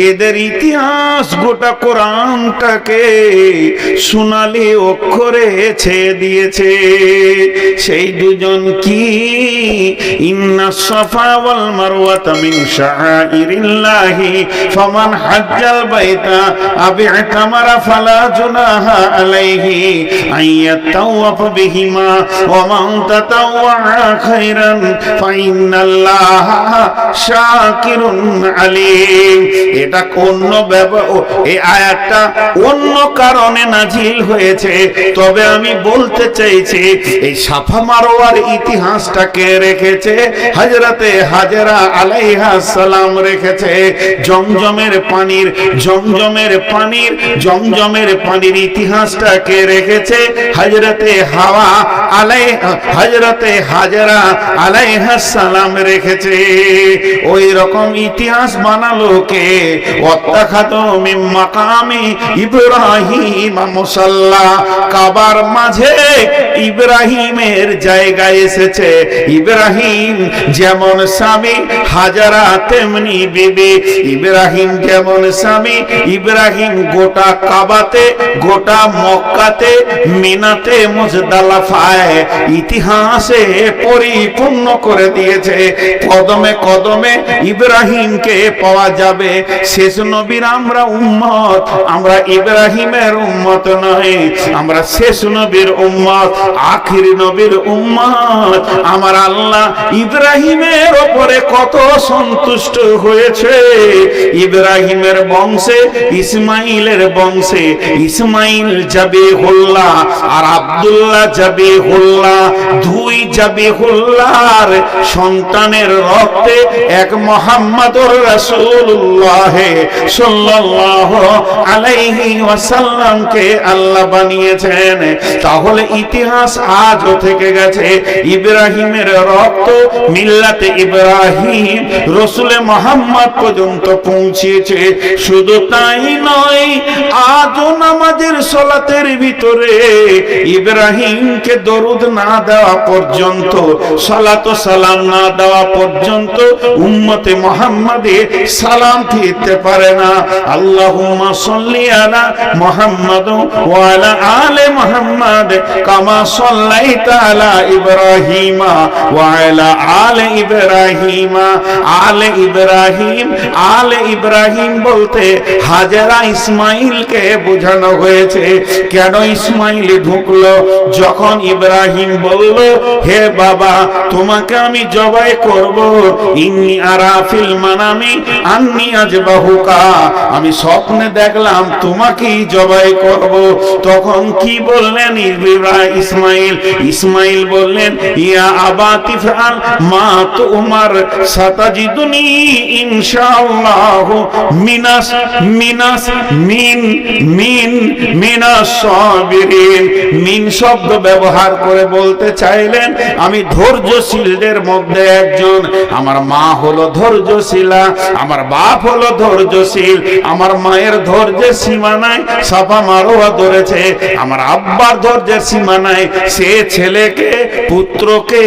এদের ইতিহাস গোটা কোরআনটাকে সোনালি অক্ষরে ছেয়ে দিয়েছে। সেই দুজন কি? ইন্নাস সাফা ওয়াল মারওয়াতা মিন শাআইরিল্লাহি ফামান হাজ্জাল বাইতা আও ইতামারা ফালা জুনাহা আলাইহি আন ইয়াতাওয়াফা বিহিমা ওয়া মান তাতাওয়া খায়রান ফাইন্নাল্লাহা শাকিরুন আলিম। এটা অন্য এই আয়াতটা অন্য কারণে নাজিল হয়েছে, তবে আমি বলতে চাইছি এই সাফা মারওয়ার ইতিহাসটাকে রেখেছে হযরতে হাজরা আলাইহিস সালাম রেখেছে। জমজমের পানির ইতিহাসটাকে রেখেছে হযরতে হযরতে হাজরা আলাইহিস সালাম রেখেছে। ওই রকম ইতিহাস বানালো কে? ওয়াত্তাখাযু মিন মাকামি ইব্রাহিম মুসাল্লা। কাবার মাঝে ইব্রাহিমের জায়গা এসেছে। ইব্রাহিম যেমন স্বামী, হাজারা তেমনি বিবি। ইব্রাহিম যেমন স্বামী, ইব্রাহিম গোটা কাবাতে, গোটা মক্কাতে, মিনাতে, মুজদালিফায় ইতিহাসে পরিপূর্ণ করে দিয়েছে। কদমে কদমে ইব্রাহিমকে পাওয়া যাবে। শেষ নবীর আমরা উম্মত, আমরা ইব্রাহিমের উম্মত নয়, আমরা শেষ নবীর উম্মত, আখিরি নবীর উম্মত। আমার আল্লাহ ইব্রাহিমের উপরে কত সন্তুষ্ট হয়েছে। ইব্রাহিমের বংশে, ইসমাইলের বংশে ইসমাইল জাবিহুল্লাহ আর আব্দুল্লাহ জাবিহুল্লাহ, দুই জাবিহুল্লাহর সন্তানের রক্তে এক মুহাম্মদুর রাসূলুল্লাহ সাল্লাল্লাহু আলাইহি ওয়াসাল্লামকে আল্লাহ বানিয়েছেন। তাহলে ইতিহাস আজও থেকে গেছে। ইব্রাহিমের রক্ত মিল্লাতে ইব্রাহিম রাসূলে মুহাম্মদ পর্যন্ত পৌঁছেছে। শুধু তাই নয়, আজও নামাজের সালাতের ভিতরে ইব্রাহিমকে দরুদ না দেওয়া পর্যন্ত, সালাত ও সালাম না দেওয়া পর্যন্ত উম্মতে মুহাম্মাদে সালাম ফিরতে পারে না। আল্লাহুম্মা সাল্লি আলা মুহাম্মাদ ওয়া আলা আলি মুহাম্মাদ কামা সাল্লাইতা আলা ইব্রাহিমা ওয়া আলা আলি ইব্রাহিমা। আলে ইব্রাহিম বলতে হাজেরা ইসমাইলকে বোঝানো হয়েছে। কেন ইসমাইল ঢুকলো? যখন ইব্রাহিম বলল, হে বাবা, তোমাকে আমি জবাই করব, ইন্নী আরা ফিল মানামি আন্নী আযবাহুকা, আমি স্বপ্নে দেখলাম তোমাকেই জবাই করব। তখন কি বললেন ইসমাইল বললেন, ইয়া আবাতি ফাল মা তুমার সাতাজিদুনি ইনশাআল্লাহ মিনাস সাবিরিন। মিন শব্দ ব্যবহার করে বলতে চাইলেন আমি ধৈর্যশীলদের মধ্যে একজন। আমার মা হলো ধৈর্যশীলা, আমার বাপ হলো ধৈর্যশীল। আমার মায়ের ধৈর্যের সীমা নাই, সাফা মারোয়া ধরেছে। আমার আব্বার ধৈর্যের সীমা নাই, সে ছেলেকে, পুত্রকে,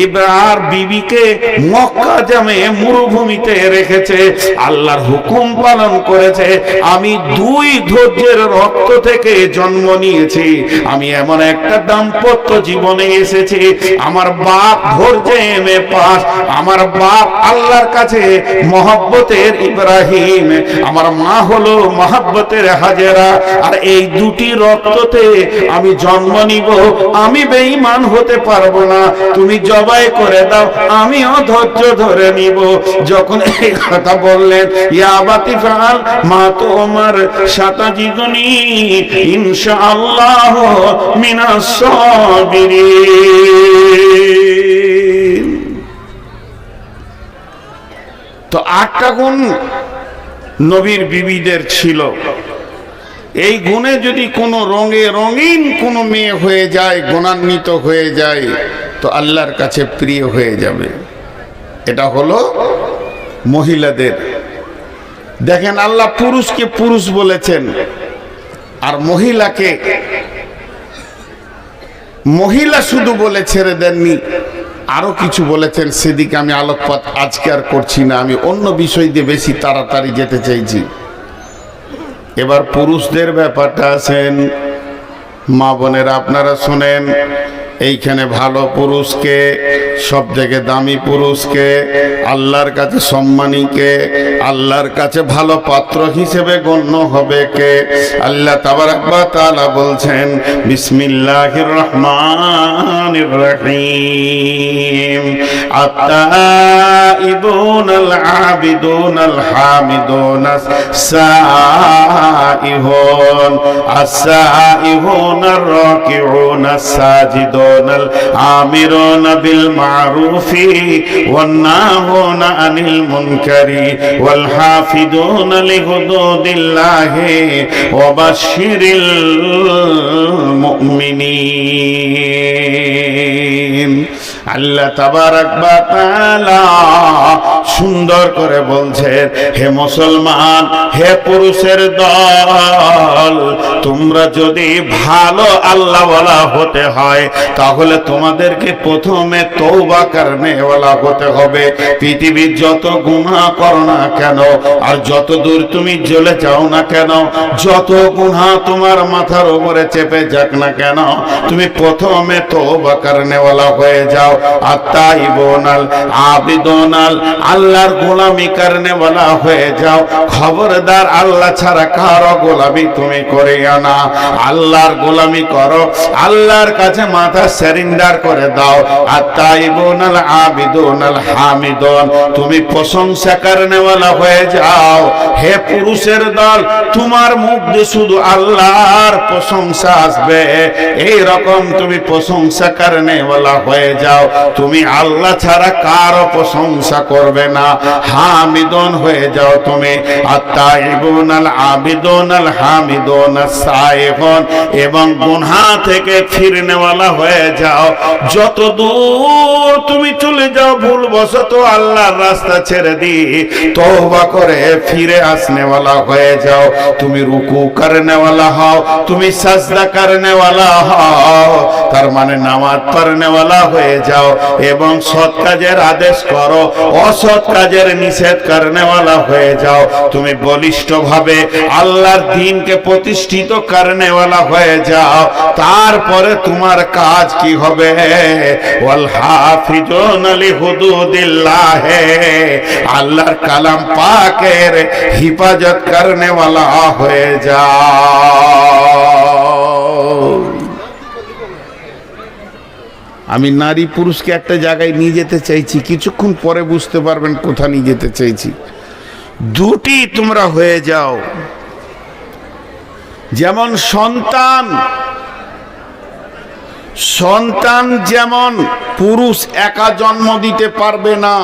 ইব্রাহিম বিবিকে মক্কা জামে মরুভূমিতে রেখেছে, আল্লাহর হুকুম পালন করেছে। আমি দুই ধৈর্যের রক্ত থেকে জন্ম নিয়েছি। আমি এমন একটা দাম্পত্য জীবনে এসেছি, আমার বাপ ধৈর্যে পাস, আমার বাপ আল্লাহর কাছে মহব্বতের ইব্রাহিম, আমার মা হলো মহব্বতের হাজেরা। আর এই দুটি রক্ততে আমি জন্ম নিব। আমি বেঈমান হতে পারবো না, তুমি জবাই করে দাও, আমিও ধৈর্য ধরে নিব। যখন এই কথা বললেন, ইয়া বাতি ফাল মা তুমার সাতাজিদুনি ইনশাআল্লাহ মিনাস সাবিরিন। তো 8টা গুণ নবীর বিবিদের ছিল। এই গুণে যদি কোনো রঙিন কোনো মেয়ে হয়ে যায়, গুণান্বিত হয়ে যায়, তো আল্লাহর কাছে প্রিয় হয়ে যাবে। এটা হলো মহিলাদের। দেখেন, আল্লাহ পুরুষকে পুরুষ বলেছেন আর মহিলাকে মহিলা শুধু বলে ছেড়ে দেননি। আরো কিছু বলেছেন, সেদিকে আমি আলোকপাত আজকে আর করছি না, আমি অন্য বিষয় দিয়ে বেশি তাড়াতাড়ি যেতে চাইছি। এবার পুরুষদের ব্যাপারটা আছেন, মা বোনেরা আপনারা শোনেন, এইখানে ভালো পুরুষকে, সব থেকে দামি পুরুষকে, আল্লাহর কাছে সম্মানীকে, আল্লাহর কাছে ভালো পাত্র হিসেবে গণ্য হবে কে? আল্লাহ তাবারাক ওয়া তাআলা বলছেন, বিসমিল্লাহির রহমানির রহিম, আত-তাইবুনাল আবিদুনাল হামিদুনাস সাইহুন আস-সাইহুনার রাকিউনাস সাজিদুন الآمرون بالمعروف والناهون عن المنكر والحافظون لحدود الله وبشر المؤمنين। আল্লাহ তাবারাক ওয়া তাআলা সুন্দর করে বলছেন, হে মুসলমান, হে পুরুষের দল, তোমরা যদি ভালো আল্লাহওয়ালা হতে হয় তাহলে তোমাদেরকে প্রথমে তওবা করনেওয়ালা হতে হবে। পৃথিবীর যত গুনাহ করো না কেন, আর যত দূর তুমি জ্বলে যাও না কেন, যত গুনাহ তোমার মাথার উপরে চেপে যাক না কেন, তুমি প্রথমে তওবা করনেওয়ালা হয়ে যাও। আত-তাইবুনাল আবিদুনাল, আল্লাহর গোলামি করনেওয়ালা হয়ে যাও। খবরদার আল্লাহ ছাড়া কারো গোলামি তুমি করিও না। আল্লাহর গোলামি করো, আল্লাহর কাছে মাথা সারেন্ডার করে দাও। আত-তাইবুনাল আবিদুনাল হামিদুন, তুমি প্রশংসা করনেওয়ালা হয়ে যাও। হে পুরুষের দল, তোমার মুখ দিয়ে শুধু আল্লাহর প্রশংসা আসবে, এই রকম তুমি প্রশংসা করনেওয়ালা হয়ে যাও। তুমি আল্লাহ ছাড়া কারো প্রশংসা করবে না, হামিদুন হয়ে যাও তুমি। আত-তাইবুনাল আবিদুনাল হামিদুনাস সাইহুন, এবং গুনাহ থেকে ফিরনেওয়ালা হয়ে যাও। যত দূর তুমি চলে যাও ভুলবশত আল্লাহর রাস্তা ছেড়ে দিয়ে তওবা করে ফিরে আসনেওয়ালা হয়ে যাও। তুমি রুকু করনেওয়ালা হও, তুমি সাজদা করনেওয়ালা হও, তার মানে নামাজ পড়নেওয়ালা হয়ে যাও। এবং সৎ কাজের আদেশ করো, অসৎ কাজের নিষেধ করনেওয়ালা হয়ে যাও। তুমি বলিষ্ঠভাবে আল্লাহর দ্বীনকে প্রতিষ্ঠিত করনেওয়ালা হয়ে যাও। তারপরে তোমার কাজ কি হবে? ওয়াল হাফিজুনা লিহুদুদিল্লাহ, আল্লাহর কালাম পাকের হিফাজত করনেওয়ালা হয়ে যাও। আমি নারী পুরুষকে একটা জায়গায় নিয়ে যেতে চাইছি, কিছুক্ষণ পরে বুঝতে পারবেন কোথা নিয়ে যেতে চাইছি। দুটি তোমরা হয়ে যাও। যেমন সন্তান যেমন পুরুষ একা জন্ম দিতে পারবে না,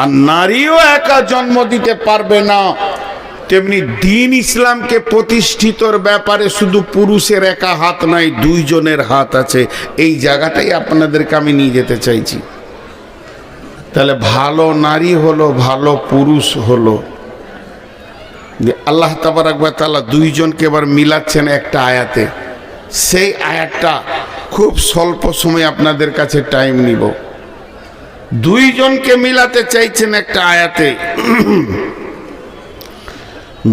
আর নারীও একা জন্ম দিতে পারবে না, তেমনি দ্বীন ইসলামকে প্রতিষ্ঠিতর ব্যাপারে শুধু পুরুষের একা হাত নাই, দুইজনের হাত আছে। এই জায়গাটাই আপনাদেরকে আমি নিয়ে যেতে চাইছি। তাহলে ভালো নারী হলো, ভালো পুরুষ হলো। আল্লাহ তাবারাক ওয়া তাআলা দুইজনকে এবার মিলাচ্ছেন একটা আয়াতে। সেই আয়াতটা খুব স্বল্প সময় আপনাদের কাছে টাইম নিব। দুইজনকে মিলাতে চাইছেন একটা আয়াতে।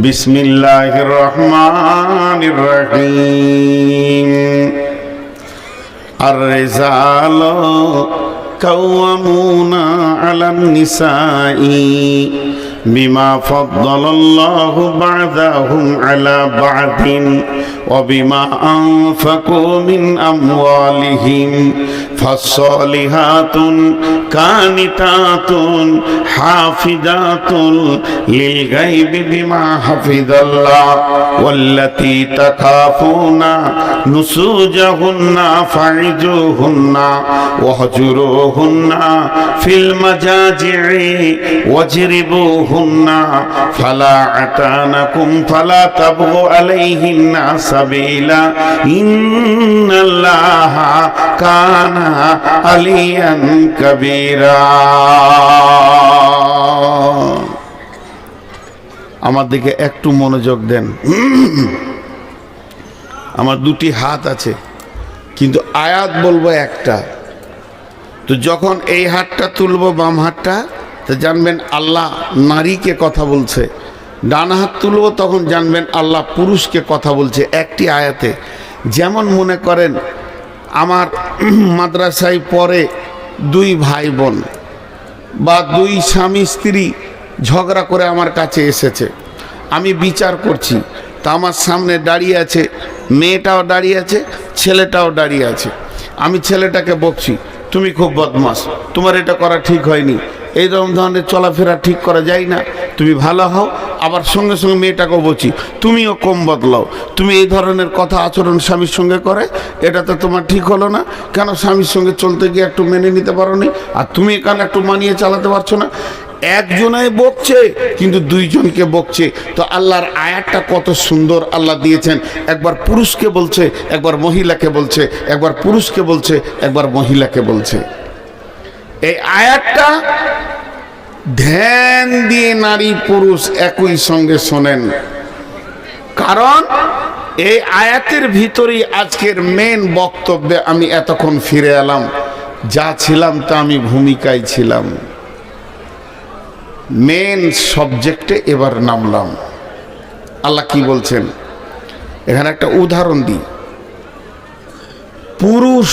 বিসমিল্লাহির রহমানির রহিম, আর-রিজালু কাওয়ামুনা আলান নিসাই বিমা ফাদ্দালাল্লাহু বা'দাহুম আলা বা'দিন ওয়া বিমা আনফাকু মিন আমওয়ালিহিম ফাস-সালিহাতুন কানিতাতুন হাফিজাতুন লিল গায়বি বিমা হাফিজাল্লাহ ওয়াল্লাতী তাখাফুনা নুসুজাহুন্না ফা'iজুহুন্না ওয়াহজুরুহুন্না ফিল মাজাজি'i ওয়াজরিবুহুন্না ফালা আতানাকুম ফালা তাবগু আলাইহিন্না সাবিলা ইন্নাল্লাহা কানা আলিয়ান কাবীরা। আমার দিকে একটু মনোযোগ দেন। আমার দুটি হাত আছে, কিন্তু আয়াত বলবো একটা। তো যখন এই হাতটা তুলবো বাম হাতটা, তো জানবেন আল্লাহ নারীকে কথা বলছে। ডান হাত তুলবো তখন জানবেন আল্লাহ পুরুষকে কথা বলছে একটি আয়াতে। যেমন মনে করেন আমার মাদ্রাসায় পড়ে দুই ভাই বোন বা দুই স্বামী স্ত্রী ঝগড়া করে আমার কাছে এসেছে, আমি বিচার করছি। তা আমার সামনে দাঁড়িয়ে আছে মেয়েটাও দাঁড়িয়ে আছে, ছেলেটাও দাঁড়িয়ে আছে। আমি ছেলেটাকে বকছি, তুমি খুব বদমাস, তোমার এটা করা ঠিক হয়নি, এইরকম ধরনের চলাফেরা ঠিক করা যায় না, তুমি ভালো হও। আবার সঙ্গে সঙ্গে মেয়েটাকেও বলছি, তুমিও কম বদলাও, তুমি এই ধরনের কথা আচরণ স্বামীর সঙ্গে করে, এটা তো তোমার ঠিক হলো না। কেন স্বামীর সঙ্গে চলতে গিয়ে একটু মেনে নিতে পারো নি, আর তুমি এখানে একটু মানিয়ে চালাতে পারছো না। একজনাই বকছে কিন্তু দুইজনকে বকছে। তো আল্লাহর আয়াতটা কত সুন্দর আল্লাহ দিয়েছেন, একবার পুরুষকে বলছে, একবার মহিলাকে বলছে, একবার পুরুষকে বলছে, একবার মহিলাকে বলছে। এই আয়াতটা ধ্যান দিয়ে নারী পুরুষ একই সঙ্গে শোনেন, কারণ এই আয়াতের ভিতরেই আজকের মেন বক্তব্যে আমি এতক্ষণ ফিরে এলাম। যা ছিলাম তা আমি ভূমিকায় ছিলাম, মেন সাবজেক্টে এবার নামলাম। আল্লাহ কি বলছেন এখানে একটা উদাহরণ দিই। পুরুষ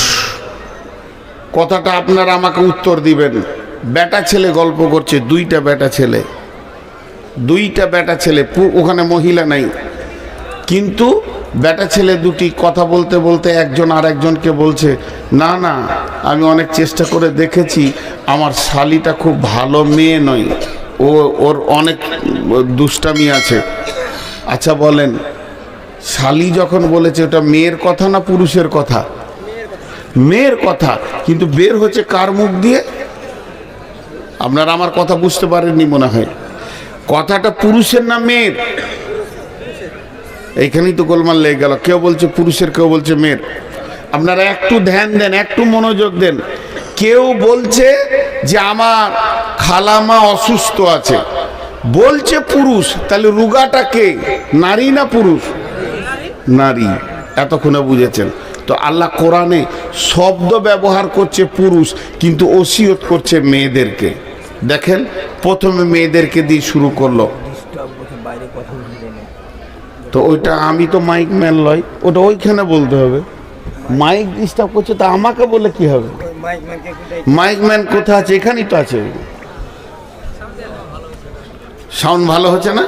কথাটা আপনারা আমাকে উত্তর দিবেন। বেটা ছেলে গল্প করছে, দুইটা বেটা ছেলে, ওখানে মহিলা নাই, কিন্তু বেটা ছেলে দুটি কথা বলতে বলতে একজন আর একজনকে বলছে, না না আমি অনেক চেষ্টা করে দেখেছি, আমার শালিটা খুব ভালো মেয়ে নয়, ওর অনেক দুষ্টামি আছে। আচ্ছা বলেন, শালি যখন বলেছে ওটা মেয়ের কথা না পুরুষের কথা? মেয়ের কথা, কিন্তু বের হচ্ছে কার মুখ দিয়ে? আপনারা আমার কথা বুঝতে পারেননি মনে হয়। কথাটা পুরুষের না মেয়ের? এইখানেই তো গোলমাল লেগে গেল, কেউ বলছে পুরুষের, কেউ বলছে মেয়ের। আপনারা একটু ধ্যান দেন, একটু মনোযোগ দেন। কেউ বলছে যে আমার খালামা অসুস্থ আছে, বলছে পুরুষ, তাহলে রুগাটা কে, নারী না পুরুষ? নারী। এতক্ষণে বুঝেছেন তো? আল্লাহ কোরআনে শব্দ ব্যবহার করছে পুরুষ, কিন্তু ওসিয়ত করছে মেয়েদেরকে। দেখেন প্রথমে মেয়েদেরকে দিয়ে শুরু করলো, তো ওইটা আমি তো মাইক ম্যান লয়, ওটা ওইখানে বলতে হবে। মাইক ডিস্টার্ব করছে, তা আমাকে বলে কি হবে? মাইক ম্যান কোথায় আছে? এখানেই তো আছে। সাউন্ড ভালো হচ্ছে না?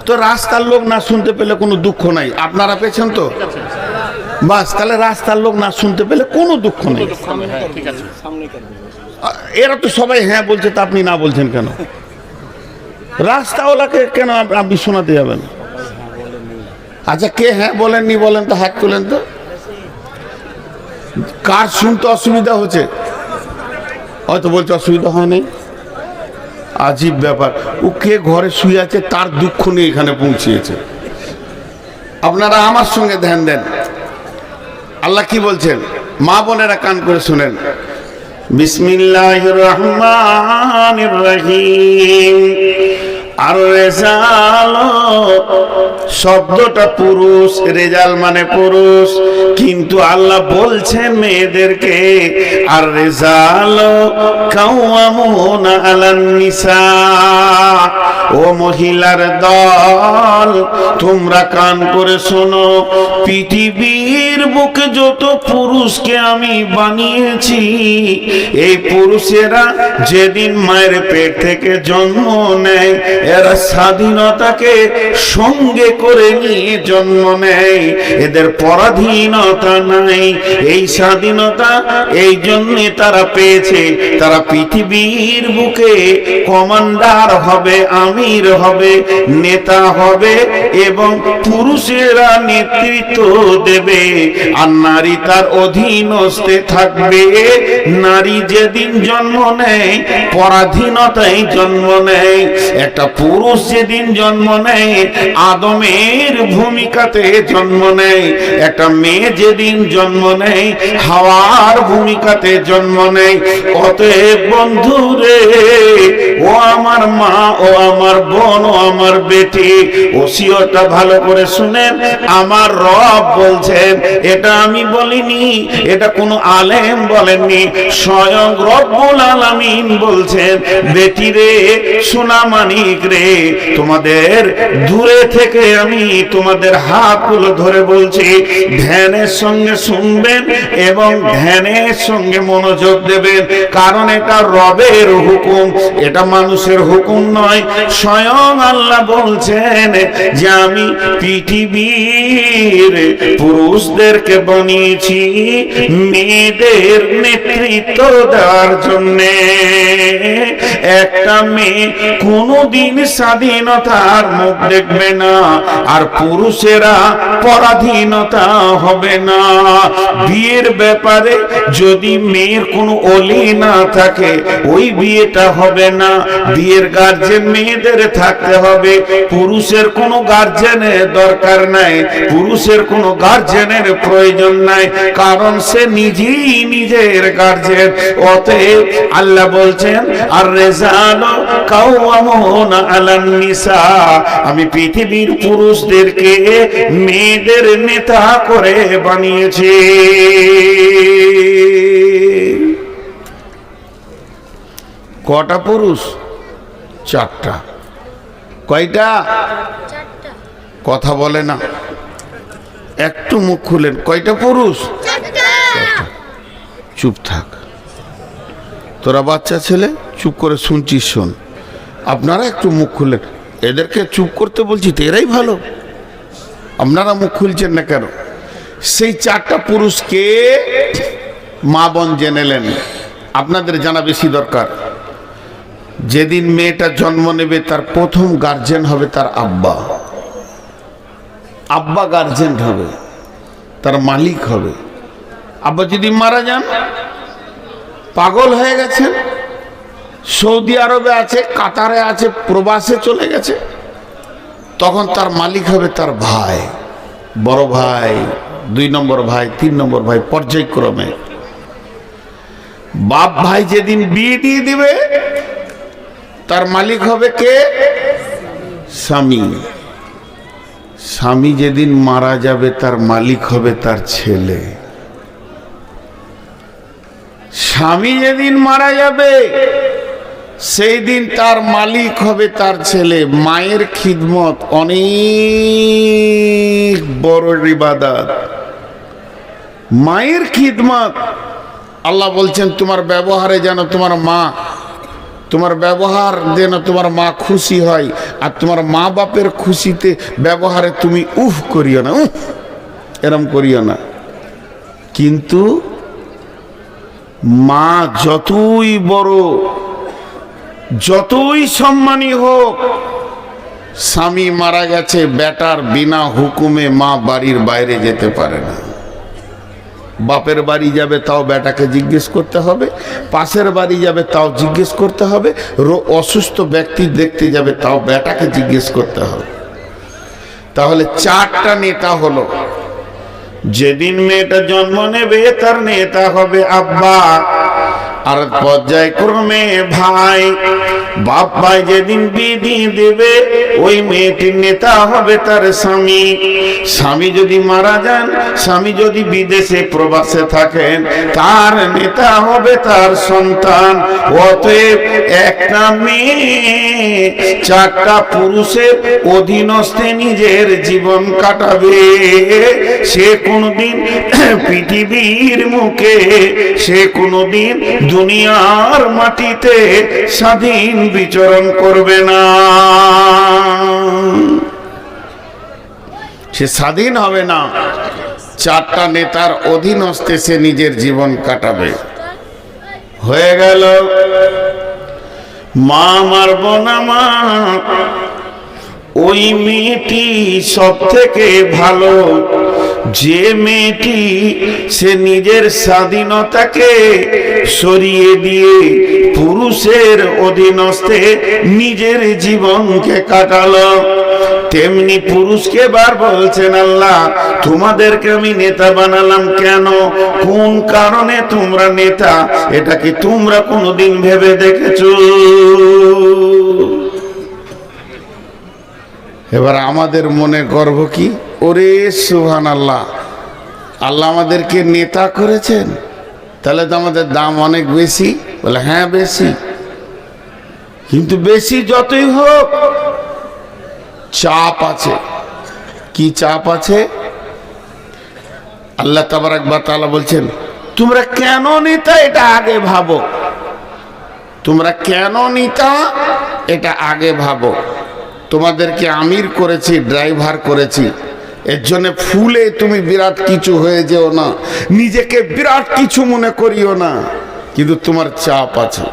তো রাস্তার লোক না শুনতে পেলে কোনো দুঃখ নাই, আপনারা পেয়েছেন তো বাস। তাহলে রাস্তার লোক না শুনতে পেলে কোনো দুঃখ নেই। এরা তো সবাই হ্যাঁ বলছে, তা আপনি না বলছেন কেন? রাস্তাওয়ালাকে কেন আপনি শোনাতে যাবেন? আচ্ছা কে হ্যাঁ বলেননি বলেন তো, হাত তোলেন তো। কার শুনতে অসুবিধা হচ্ছে? হয়তো বলছে অসুবিধা হয় নাই। আজীব ব্যাপার, ও কে ঘরে শুয়ে আছে তার দুঃখ নিয়ে এখানে পৌঁছিয়েছে। আপনারা আমার সঙ্গে ধ্যান দেন। আল্লাহ কি বলছেন, মা বোনেরা কান করে শুনেন। বিসমিল্লাহির রহমানির রহিম। আর রেজাল শব্দটা পুরুষ, রেজাল মানে পুরুষ, কিন্তু আল্লাহ বলছেন মেয়েদেরকে, আর রেজাল কাওয়ামুনা আলান নিসা। ও মহিলার দল, তোমরা কান করে শোনো, পৃথিবীর বুকে যত পুরুষকে আমি বানিয়েছি, এই পুরুষেরা যেদিন মায়ের পেট থেকে জন্ম নেয়, এরা স্বাধীনতাকে সঙ্গে করে নিয়ে জন্ম নেয়, এদের পরাধীনতা নাই। এই স্বাধীনতা এই জন্যে তারা পেয়েছে, তারা পৃথিবীর বুকে কমান্ডার হবে, আমির হবে, নেতা হবে, এবং পুরুষেরা নেতৃত্ব দেবে, আর নারী তার অধীনস্থে থাকবে। নারী যেদিন জন্ম নেয় পরাধীনতায় জন্ম নেয়, একটা পুরুষ যেদিন জন্ম নেয় আদমের ভূমিকাতে জন্ম নেয়, একটা মেয়ে যেদিন জন্ম নেয় হাওয়ার ভূমিকাতে জন্ম নেয়। অতএব বন্ধুরে, ও আমার মা, ও আমার বোন, ও আমার বেটি, ওসিয়তটা ভালো করে শুনেন। আমার রব বলছেন, এটা আমি বলিনি, এটা কোনো আলেম বলেননি, স্বয়ং রব্বুল আলামিন বলছেন, বেটি রে, সোনা মানিক রে, তোমাদের দূরে থেকে আমি তোমাদের হাতগুলো ধরে বলছি, ধ্যানের সঙ্গে শুনবেন এবং ধ্যানের সঙ্গে মনোযোগ দেবেন, কারণ এটা রবের হুকুম, এটা মানুষের হুকুম নয়। স্বয়ং আল্লাহ বলছেন যে আমি পৃথিবীর পুরুষদেরকে বানিয়েছি মেয়েদের নেতৃত্ব দেওয়ার জন্যে। একটা মেয়ে কোনোদিন স্বাধীনতার মুখ দেখবে না, আর পুরুষেরা পরাধীনতা হবে না। বিয়ের ব্যাপারে যদি মেয়ের কোনো ওলি না থাকে, ওই বিয়েটা হবে না। বিয়ের গার্জেন মেয়েদের থাকতে হবে, পুরুষের কোনো গার্জেনের দরকার নাই, পুরুষের কোনো গার্জেনের প্রয়োজন নাই, কারণ সে নিজেই নিজের গার্জেন। অতএব আল্লাহ বলছেন, আর রেজালো কাওয়ামুনা আলান নিসা, আমি পৃথিবীর পুরুষদেরকে মেয়েদের নেতা করে বানিয়েছি। কটা পুরুষ? চারটা। কয়টা? কথা বলে না, একটু মুখ খুলেন। কয়টা পুরুষ? চুপ থাক, তোরা বাচ্চা ছেলে, চুপ করে শুনছিস, শোন। আপনারা একটু মুখ খুললেন, এদেরকে চুপ করতে বলছি তো এরাই ভালো, আপনারা মুখ খুলছেন না কেন? সেই চারটা পুরুষকে মা বোন জেনেলেন, আপনাদের জানা বেশি দরকার। যেদিন মেয়েটা জন্ম নেবে তার প্রথম গার্জেন হবে তার আব্বা। আব্বা গার্জেন হবে, তার মালিক হবে। আব্বা যদি মারা যান, পাগল হয়ে গেছেন, সৌদি আরবে আছে, কাতারে আছে, প্রবাসে চলে গেছে, তখন তার মালিক হবে তার ভাই, বড় ভাই, 2 নম্বর ভাই, 3 নম্বর ভাই, পর্যায়ক্রমে। বাপ ভাই যেদিন বিয়ে দিয়ে দিবে, তার মালিক হবে কে? স্বামী। স্বামী যেদিন মারা যাবে, তার মালিক হবে তার ছেলে। স্বামী যেদিন মারা যাবে, সেই দিন তার মালিক হবে তার ছেলে। মায়ের খিদমত অনেক বড় ইবাদত। মায়ের খিদমত, আল্লাহ বলছেন তোমার ব্যবহারে যেন তোমার মা, তোমার ব্যবহার যেন তোমার মা খুশি হয়, আর তোমার মা বাপের খুশিতে ব্যবহারে তুমি উফ করিও না, উফ এরম করিও না। কিন্তু মা যতই বড়, যতই সম্মানী হোক, স্বামী মারা গেছে, বেটার বিনা হুকুমে মা বাড়ির বাইরে যেতে পারে না। বাপের বাড়ি যাবে তাও বেটাকে জিজ্ঞেস করতে হবে, পাশের বাড়ি যাবে তাও জিজ্ঞেস করতে হবে, অসুস্থ ব্যক্তি দেখতে যাবে তাও বেটাকে জিজ্ঞেস করতে হবে। তাহলে চারটা নেতা হলো। যেদিন মেয়েটা জন্ম নেবে, তার নেতা হবে আব্বা, আর পর্যায়ক্রমে ভাই। বাপ ভাই যেদিন বিয়ে দিয়ে দেবে, ওই মেয়েটির নেতা হবে তার স্বামী। স্বামী যদি মারা যান, স্বামী যদি বিদেশে প্রবাসে থাকেন, তার নেতা হবে তার সন্তান। অতএব একটা মেয়ে চারটা পুরুষের অধীনস্থে নিজের জীবন কাটাবে। সে কোনদিন পৃথিবীর মুখে, সে কোনদিন দুনিয়ার মাটিতে স্বাধীন বিচরণ করবে না। সে স্বাধীন হবে না, চারটা নেতার অধীনস্থে সে নিজের জীবন কাটাবে। হয়ে গেল। মা মারব না মা, ওই মেয়েটি সব থেকে ভালো, যে মেয়েটি সে নিজের স্বাধীনতাকে সরিয়ে দিয়ে পুরুষের অধীনস্থে নিজের জীবনকে কাটালো। তেমনি পুরুষকে বার বলছেন আল্লাহ তোমাদেরকে আমি নেতা বানালাম কেন, কোন কারণে তোমরা নেতা, এটা কি তোমরা কোনোদিন ভেবে দেখেছো? এবার আমাদের মনে গর্ব কি, ওরে সুবহানাল্লাহ, আল্লাহ আমাদেরকে নেতা করেছেন, তাহলে তো আমাদের দাম অনেক বেশি। বলে হ্যাঁ বেশি, কিন্তু বেশি যতই হোক চাপ আছে। কি চাপ আছে? আল্লাহ তাবারাক ওয়া তাআলা বলছেন তোমরা কেন নেতা এটা আগে ভাবো, তোমরা কেন নেতা এটা আগে ভাবো। তোমাদেরকে আমির করেছি, ড্রাইভার করেছি, এর জন্য ফুলে তুমি বিরাট কিছু হয়ে যেও না, নিজেকে বিরাট কিছু মনে করিও না, কিন্তু তোমার চাপ আছে।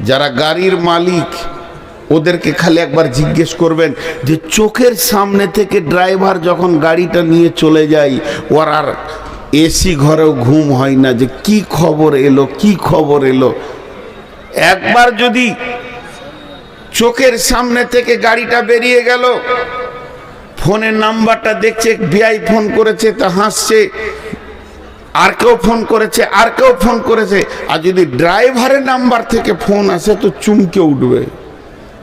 যারা গাড়ির মালিক ওদেরকে খালি একবার জিজ্ঞেস করবেন যে চোখের সামনে থেকে ড্রাইভার যখন গাড়িটা নিয়ে চলে যায় ওর আর এসি ঘরেও ঘুম হয় না, যে কি খবর এলো কি খবর এলো। একবার যদি চোখের সামনে থেকে গাড়িটা বেরিয়ে গেল, ফোনের নাম্বারটা দেখছে, বিআই ফোন করেছে তা হাসছে, আর কেউ ফোন করেছে, আর কেউ ফোন করেছে, আর যদি ড্রাইভারের নাম্বার থেকে ফোন আসে তো চমকে উঠবে,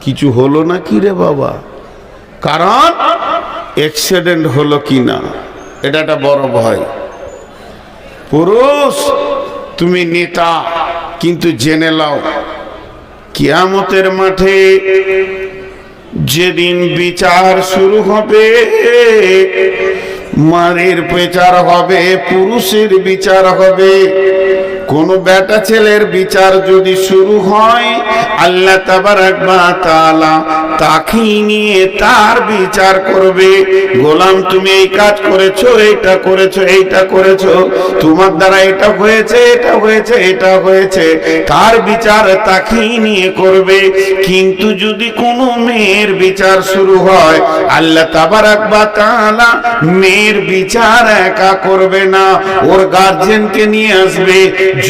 কিছু হলো না কি রে বাবা, কারণ অ্যাক্সিডেন্ট হলো কিনা, এটা একটা বড় ভয়। পুরুষ তুমি নেতা, কিন্তু জেনে নাও কিয়ামতের মাঠে যেদিন বিচার শুরু হবে, নারীর বিচার হবে, পুরুষের বিচার হবে। কোন বেটা ছেলের বিচার যদি শুরু হয়, আল্লাহ তাবারাক ওয়া তাআলা তাকে নিয়ে তার বিচার করবে। গোলাম তুমি এই কাজ করেছো, এইটা করেছো, এইটা করেছো, তোমার দ্বারা এটা হয়েছে, এটা হয়েছে, এটা হয়েছে, তার বিচার তাকে নিয়ে করবে। কিন্তু যদি কোনো মেয়ের বিচার শুরু হয়, আল্লাহ তাবারাক ওয়া তাআলা মেয়ের বিচার একা করবে না, ওর গার্জিয়ানকে নিয়ে আসবে।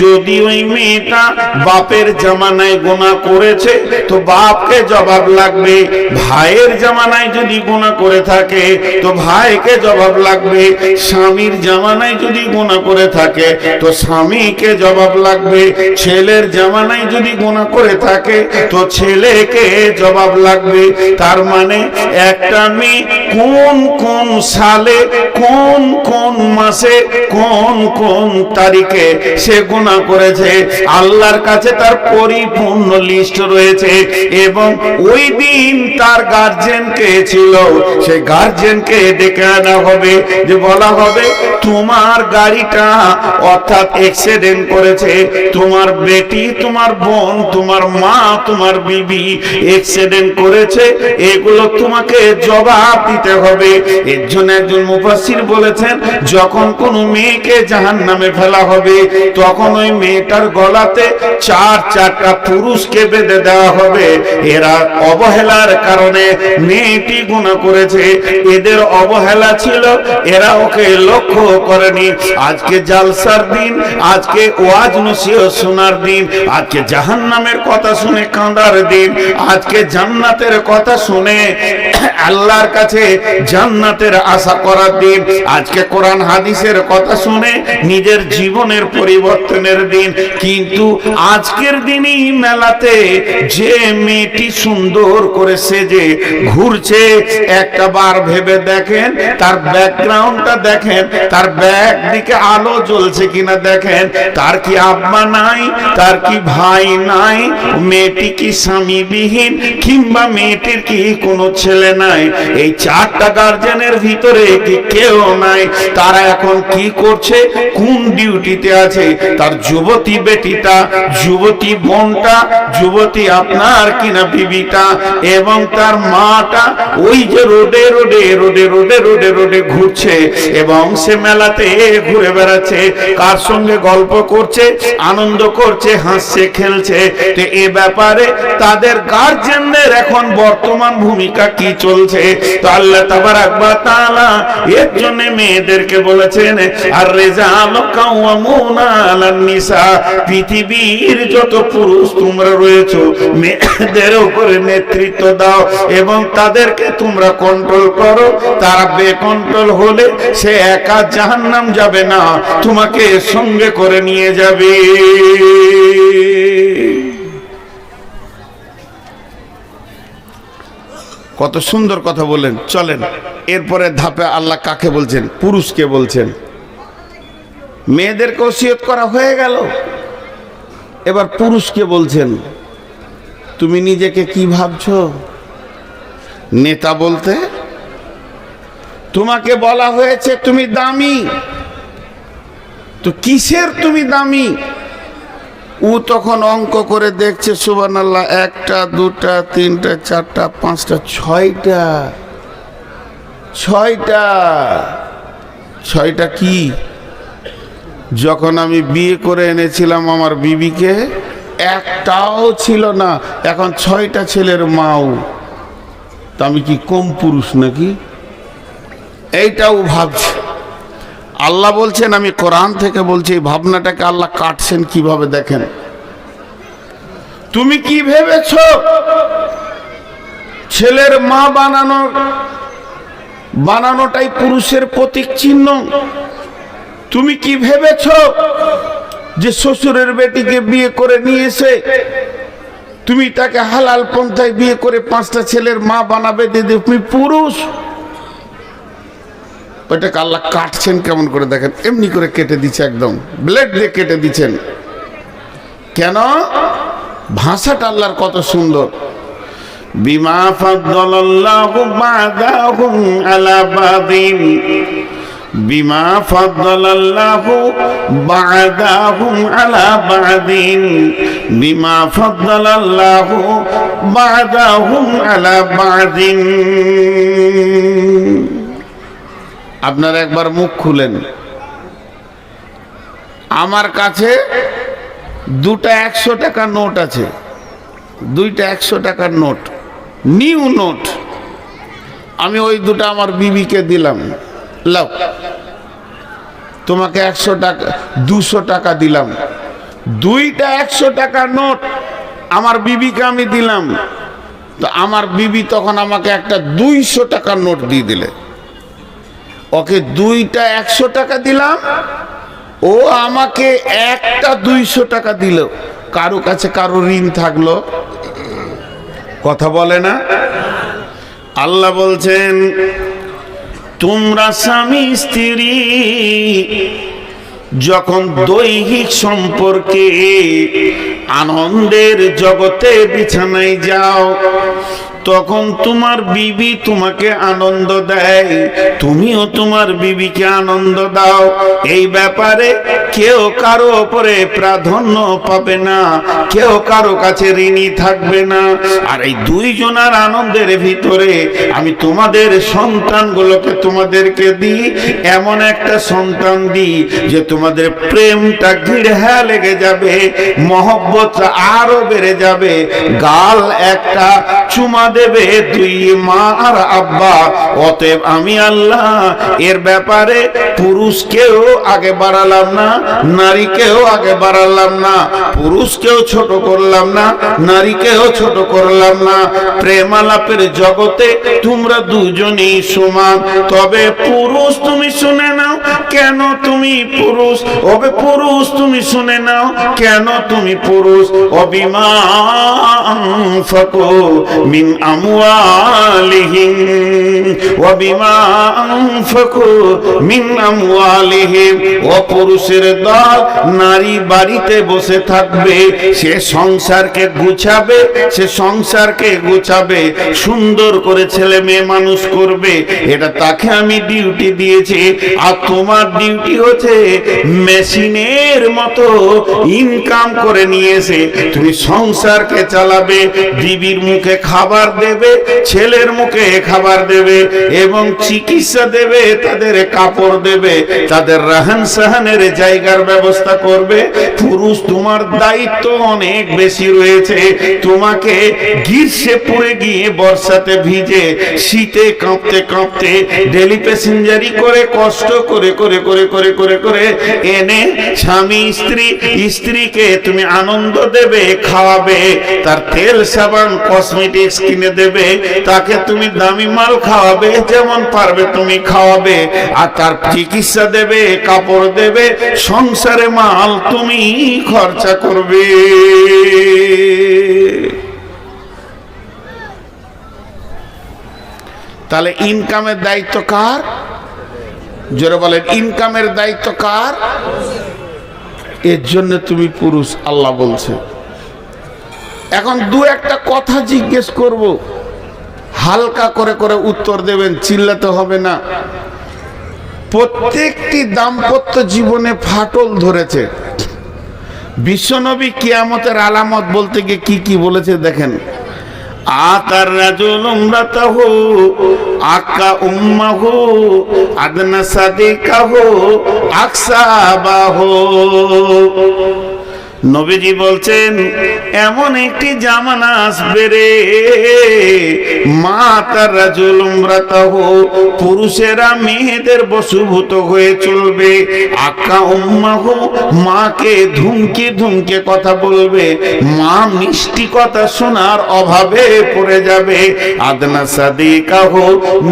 যদি ওই মেয়েটা বাপের জামানায় গুনাহ করেছে তো বাপকে জবাব লাগবে, ভাইয়ের জামানায় যদি গুনাহ করে থাকে তো ভাইকে জবাব লাগবে, স্বামীর জামানায় যদি গুনাহ করে থাকে তো স্বামীকে জবাব লাগবে, ছেলের জামানায় যদি গুনাহ করে থাকে তো ছেলেকে জবাব লাগবে। তার মানে একটা মেয়ে কোন কোন সালে, কোন কোন মাসে, কোন কোন তারিখে সে গুনাহ করেছে, আল্লাহর কাছে তার পরিপূর্ণ লিস্ট রয়েছে। এবং ওই দিন তার গার্জিয়ান কে ছিল, সেই গার্জিয়ানকে ডেকে আনা হবে, যে বলা হবে তোমার গাড়িটা অর্থাৎ অ্যাক্সিডেন্ট করেছে, তোমার বেটি, তোমার বোন, তোমার মা, তোমার বিবি অ্যাক্সিডেন্ট করেছে, এগুলো তোমাকে জবাব দিতে হবে। এর জন্য একজন মুফাসসির বলেছেন যখন কোনো মেয়েকে জাহান্নামে ফেলা হবে তখন ওই মেয়েটার গলাতে চারটা পুরুষকে বেঁধে দেওয়া হবে। এরা অবহেলার কারণে মেয়েটি গুনাহ করেছে, এদের অবহেলা ছিল, এরা ওকে লক্ষ্য করেনি। আজকে জালসার দিন, আজকে ওয়াজ নসিহত শোনার দিন, আজকে জাহান্নামের কথা শুনে কাঁদার দিন, আজকে জান্নাতের কথা শুনে আল্লাহর কাছে জান্নাতের আশা করার দিন, আজকে কোরআন হাদিসের কথা শুনে নিজের জীবনের পরিবর্তনের দিন। কিন্তু আজকের দিনই মেলাতে যে মেয়েটি সুন্দর করে সেজে ঘুরছে, একটা বার ভেবে দেখেন তার ব্যাকগ্রাউন্ডটা দেখেন, তার ব্যাক দিকে আলো জ্বলছে কিনা দেখেন, তার কি আব্বা নাই, তার কি ভাই নাই, মেয়েটি কি স্বামীবিহীন, কিংবা মেয়েটির কি কোনো ছেলে নাই, এই চারটা গার্জেনের ভিতরে কি কেউ নাই, তারা এখন কি করছে, কোন ডিউটিতে আছে, তার যুবতী বেটিটা, যুবতী বোনটা, যুবতী আপনার কিনা বিবিটা এবং তার মাটা ওই যে রোডে রোডে রোডে রোডে রোডে রোডে ঘুরছে এবং সে মেলাতে ঘুরে বেড়াচ্ছে, কার সঙ্গে গল্প করছে, আনন্দ করছে, হাসছে, খেলছে। তো এ ব্যাপারে তাদের গার্জেনদের এখন বর্তমান ভূমিকা কি চলছে? তো আল্লাহ তাবারাক ওয়া তাআলা এর জন্য মেয়েদেরকে বলেছেন আর রিজালু কাওয়ামুনা আলান নিসা, পৃথিবীর যত পুরুষ তোমরা রয়েছো মেয়েদের উপরে নেতৃত্ব দাও এবং তাদেরকে তোমরা কন্ট্রোল করো। তারা বেকন্ট্রোল হলে সে একা জাহান্নাম যাবে না, তোমাকে সঙ্গে করে নিয়ে যাবে। কত সুন্দর কথা বলেন। চলেন এরপরে ধাপে আল্লাহ কাকে বলছেন? পুরুষকে বলছেন। মেয়েদেরকে ওসিয়ত করা হয়ে গেল, এবার পুরুষকে বলছেন। তুমি নিজেকে কি ভাবছো নেতা বলতে? তোমাকে বলা হয়েছে তুমি দামি, তো কিসের তুমি দামি? ও তখন অঙ্ক করে দেখছে, সুবহানাল্লাহ, 1টা 2টা 3টা 4টা 5টা 6টা কি? যখন আমি বিয়ে করে এনেছিলাম আমার বিবিকে একটাও ছিল না, এখন 6টা ছেলের মাও। তা আমি কি কম পুরুষ নাকি? এইটাও ভাবছে। আল্লাহ বলছেন, আমি কোরআন থেকে বলছি, এই ভাবনাটাকে আল্লাহ কাটছেন কিভাবে দেখেন। তুমি কি ভেবেছ ছেলের মা বানানোটাই পুরুষের প্রতীক চিহ্ন? তুমি কি ভেবেছ যে শ্বশুরের বেটিকে বিয়ে করে নিয়ে এসে তুমি তাকে হালাল পন্থায় বিয়ে করে 5টা ছেলের মা বানাবে? দিদি তুমি পুরুষ। ওইটাকে আল্লাহ কাটছেন কেমন করে দেখেন, এমনি করে কেটে দিচ্ছে, একদম ব্লেড দিয়ে কেটে দিচ্ছেন। কেন? ভাষাটা আল্লাহর কত সুন্দর। বিমা ফাদ্দালাল্লাহু বা'দাহুম আলা বা'দিন, বিমা ফাদ্দালাল্লাহু বা'দাহুম আলা বা'দিন, বিমা ফাদ্দালাল্লাহু বা'দাহুম আলা বা'দিন। আপনারা একবার মুখ খুলেন। আমার কাছে 2টা 100 টাকার নোট আছে, 2টা 100 টাকার নোট, নিউ নোট। আমি ওই 2টা আমার বিবিকে দিলাম, লাও তোমাকে 100 টাকা 200 টাকা দিলাম। 2টা 100 টাকার নোট আমার বিবিকে আমি দিলাম, তো আমার বিবি তখন আমাকে একটা 200 টাকার নোট দিয়ে দিলে। ওকে 2টা 100 টাকা দিলাম, ও আমাকে একটা 200 টাকা দিল। কারো কাছে কারো ঋণ থাকলো? কথা বলে না? আল্লাহ বলছেন, তোমরা স্বামী স্ত্রী যখন দৈহিক সম্পর্কে আনন্দের জগতে বিছানায় যাও, তখন তোমার বিবি তোমাকে আনন্দ দেয়, তুমিও তোমার বিবিকে আনন্দ দাও। এই ব্যাপারে কেউ কারো উপরে প্রাধান্য পাবে না, কেউ কারো কাছে ঋণী থাকবে না। আর এই 2 জনের আনন্দের ভিতরে আমি তোমাদের সন্তানগুলোকে তোমাদেরকে দিই, এমন একটা সন্তান দিই যে তোমাদের প্রেমটা গিড়হা লেগে যাবে, মহব্বতটা আরো বেড়ে যাবে। গাল একটা চুমা দেবে 2 মা আর আব্বা। অতএব আমি আল্লাহ এর ব্যাপারে পুরুষকেও আগে বাড়ালাম না, নারীকেও আগে বাড়ালাম না, পুরুষকেও ছোট করলাম না, নারীকেও ছোট করলাম না। প্রেম আলাপের জগতে তোমরা দুজনেই সমান। তবে পুরুষ তুমি শুনে নাও, কেন তুমি পুরুষ? ওবে পুরুষ তুমি শুনে নাও, কেন তুমি পুরুষ? অবিমা আনফাকু মিন আমওয়ালিহিম ওয়া বিমা আনফাকু মিন আমওয়ালিহিম। ও পুরুষের দল, নারী বাড়িতে বসে থাকবে, সে সংসারকে গুছাবে, সে সংসারকে গুছাবে, সুন্দর করে ছেলে মেয়ে মানুষ করবে, এটা তাকে আমি ডিউটি দিয়েছি। আর তোমার ডিউটি হচ্ছে মেশিনের মতো ইনকাম করে নিয়েছে তুমি সংসারকে চালাবে, বিবির মুখে খাবার দেবে, ছেলের মুখে খাবার দেবে এবং চিকিৎসা দেবে, তাদের কাপড় দেবে, তাদের রাহান সাহানের জায়গার ব্যবস্থা করবে। পুরুষ তোমার দায়িত্ব অনেক বেশি রয়েছে। তোমাকে গ্রীষ্মে পড়ে গিয়ে বর্ষাতে ভিজে, শীতে কাঁপতে কাঁপতে, ডেলি প্যাসেঞ্জারি করে, কষ্ট করে করে করে করে করে করে এনে স্বামী স্ত্রীকে তুমি আনন্দ দেবে, খাওয়াবে, তার তেল সাবান কসমেটিক্স কিনে দেবে, তাকে তুমি দামি মাল খাওয়াবে, যেমন পারবে তুমি খাওয়াবে, আর তার চিকিৎসা দেবে, কাপড় দেবে, সংসারে মাল তুমি খরচা করবে। তাহলে ইনকামের দায়িত্ব কার? জোরে বলেন, ইনকামের দায়িত্ব কার? এর জন্য তুমি পুরুষ, আল্লাহ বলছে। এখন দু একটা কথা জিজ্ঞেস করব, হালকা করে করে উত্তর দেবেন, চিল্লাতে হবে না। প্রত্যেকটি দাম্পত্য জীবনে ফাটল ধরেছে। বিশ্বনবী কিয়ামতের আলামত বলতে গিয়ে কি কি বলেছে দেখেন। আতার রাজুল উমরাতাহু আকা উম্মাহু আদনা সাদিকাহু আকসাবাহু। নবীজি বলছেন, এমন একটি জামানা আসবে রে, মা তার রাজুল উমরাতাহু, পুরুষেরা মেয়েদের বশীভূত হয়ে চলবে, আকা উম্মাহু, মাকে ধুমকে ধুমকে কথা বলবে, মা মিষ্টি কথা শোনার অভাবে পড়ে যাবে, আদনা সাদিকাহু,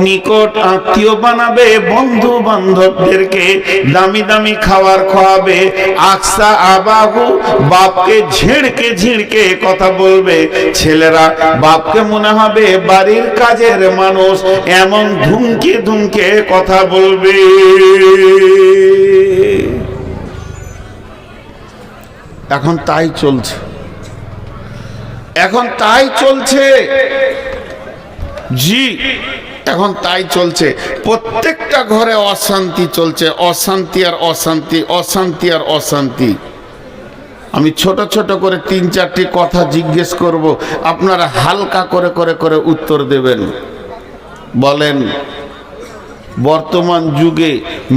নিকট আত্মীয় বানাবে, বন্ধু বান্ধবদেরকে দামি দামি খাবার খাওয়াবে, আকসা আবাহু, বাপকে ঝিড়কে ঝিড়কে কথা বলবে, ছেলেরা বাপকে মনে হবে বাড়ির কাজের মানুষ, এমন ধুমকে ধুমকে কথা বলবে। এখন তাই চলছে, এখন তাই চলছে, জি এখন তাই চলছে। প্রত্যেকটা ঘরে অশান্তি চলছে, অশান্তি আর অশান্তি, অশান্তি আর অশান্তি। আমি ছোট ছোট করে তিন চারটি কথা জিজ্ঞেস করব, আপনারা হালকা করে করে করে উত্তর দেবেন। বলেন, বর্তমান যুগে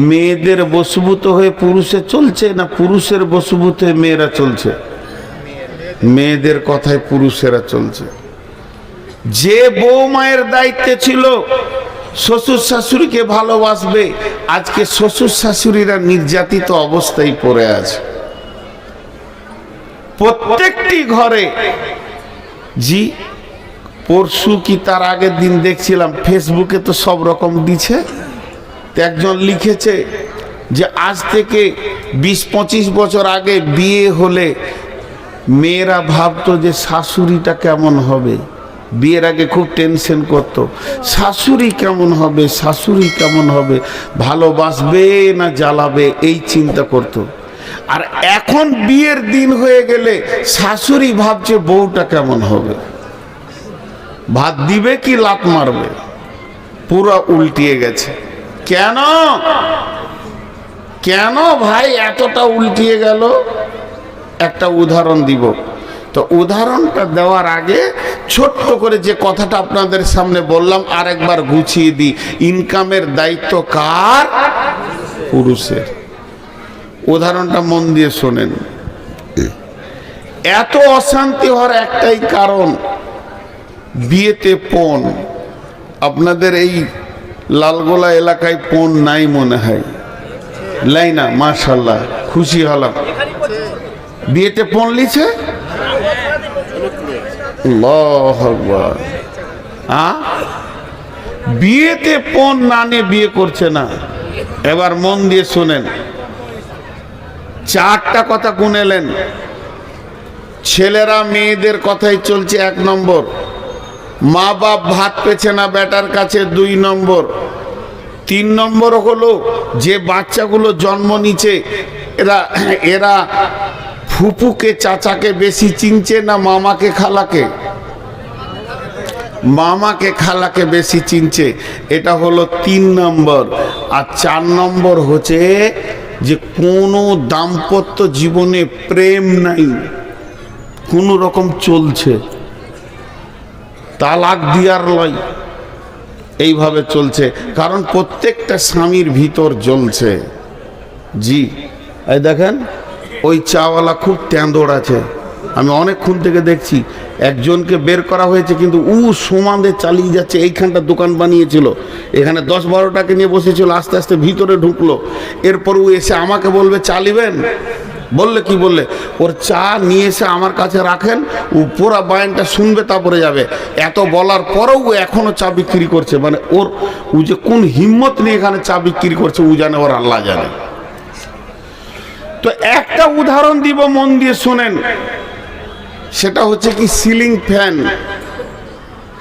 মেয়েদের বশীভূত হয়ে পুরুষে চলছে না পুরুষের বশীভূত হয়ে মেয়েরা চলছে? মেয়েদের কথায় পুরুষেরা চলছে। যে বউ মায়ের দায়িত্বে ছিল শ্বশুর শাশুড়িকে ভালোবাসবে, আজকে শ্বশুর শাশুড়িরা নির্যাতিত অবস্থায় পড়ে আছে প্রত্যেকটি ঘরে। জি, পরশু কি তার আগের দিন দেখছিলাম ফেসবুকে, তো সব রকম দিচ্ছে। একজন লিখেছে যে আজ থেকে 20-25 বছর আগে বিয়ে হলে মেয়েরা ভাবতো যে শাশুড়িটা কেমন হবে। বিয়ের আগে খুব টেনশন করত, শাশুড়ি কেমন হবে, শাশুড়ি কেমন হবে, ভালোবাসবে না জ্বালাবে, এই চিন্তা করত। আর এখন বিয়ের দিন হয়ে গেলে শাশুড়ি ভাবছে বউটা কেমন হবে, ভাত দিবে কি লাত মারবে, পুরো উল্টিয়ে গেছে। কেন কেন ভাই এতটা উল্টিয়ে গেল? একটা উদাহরণ দিব। তো উদাহরণটা দেওয়ার আগে ছোট্ট করে যে কথাটা আপনাদের সামনে বললাম আরেকবার গুছিয়ে দিই। ইনকামের দায়িত্ব কার? পুরুষের। উদাহরণটা মন দিয়ে শোনেন। এত অশান্তি হওয়ার একটাই কারণ, বিয়েতে পণ। আপনাদের এই লালগোলা এলাকায় পণ নাই মনে হয়, লাই না? মাশাআল্লাহ, খুশি হলাম। বিয়েতে পণ লিছে? আল্লাহু আকবার। বিয়েতে পণ না নিয়ে বিয়ে করছে না। এবার মন দিয়ে শুনেন, চারটা কথা গুনেলেন। ছেলেরা মেয়েদের কথাই চলছে 1 নম্বর, মা বাপ ভাত পেছে না বেটার কাছে 2 নম্বর। 3 নম্বর হলো যে বাচ্চাগুলো জন্ম নিচ্ছে এরা এরা ফুপুকে চাচাকে বেশি চিনছে না মামাকে খালাকে? মামাকে খালাকে বেশি চিনছে, এটা হলো 3 নম্বর। আর 4 নম্বর হচ্ছে যে কোনো দাম্পত্য জীবনে প্রেম নাই, কোনো রকম চলছে, তালাক দিয়ার লয়, এইভাবে চলছে। কারণ প্রত্যেকটা স্বামীর ভিতর জ্বলছে। জি, এই দেখেন ওই চাওয়ালা খুব তেঁদড় আছে, আমি অনেকক্ষণ থেকে দেখছি। একজনকে বের করা হয়েছে কিন্তু ও সমানে চালিয়ে যাচ্ছে। এইখানটা দোকান বানিয়েছিল, এখানে 10-12টাকে নিয়ে বসেছিল, আস্তে আস্তে ভিতরে ঢুকলো। এরপর ও এসে আমাকে বলবে চালিবেন, বললে কি বললে ওর চা নিয়ে এসে আমার কাছে রাখেন, ও পুরা বায়ানটা শুনবে তারপরে যাবে। এত বলার পরেও ও এখনো চা বিক্রি করছে। মানে ওর ও যে কোন হিম্মত নিয়ে এখানে চা বিক্রি করছে ও জানে, ওর আল্লাহ জানে। তো একটা উদাহরণ দিব, মন দিয়ে শোনেন। সেটা হচ্ছে কি সিলিং ফ্যান।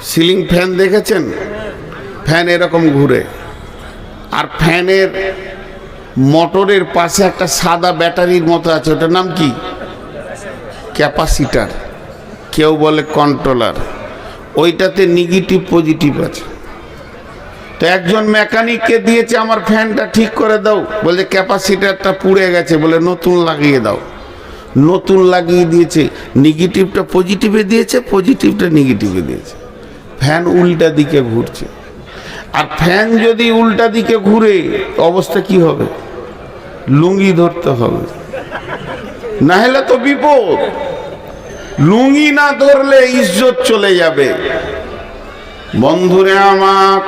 সিলিং ফ্যান দেখেছেন? ফ্যান এরকম ঘুরে, আর ফ্যানের মোটরের পাশে একটা সাদা ব্যাটারির মতো আছে, ওটার নাম কি? ক্যাপাসিটার, কেউ বলে কন্ট্রোলার। ওইটাতে নেগেটিভ পজিটিভ আছে। তো একজন মেকানিককে দিয়েছে আমার ফ্যানটা ঠিক করে দাও, বলে ক্যাপাসিটারটা পুড়ে গেছে, বলে নতুন লাগিয়ে দাও। নতুন লাগিয়ে দিয়েছে, নেগেটিভটা পজিটিভে দিয়েছে, পজিটিভটা নেগেটিভে দিয়েছে। ফ্যান উল্টা দিকে ঘুরছে। আর ফ্যান যদি উল্টা দিকে ঘুরে অবস্থা কি হবে? লুঙ্গি ধরতে হবে, না হলে তো বিপদ। লুঙ্গি না ধরলে ইজ্জত চলে যাবে। বন্ধুরে আমার,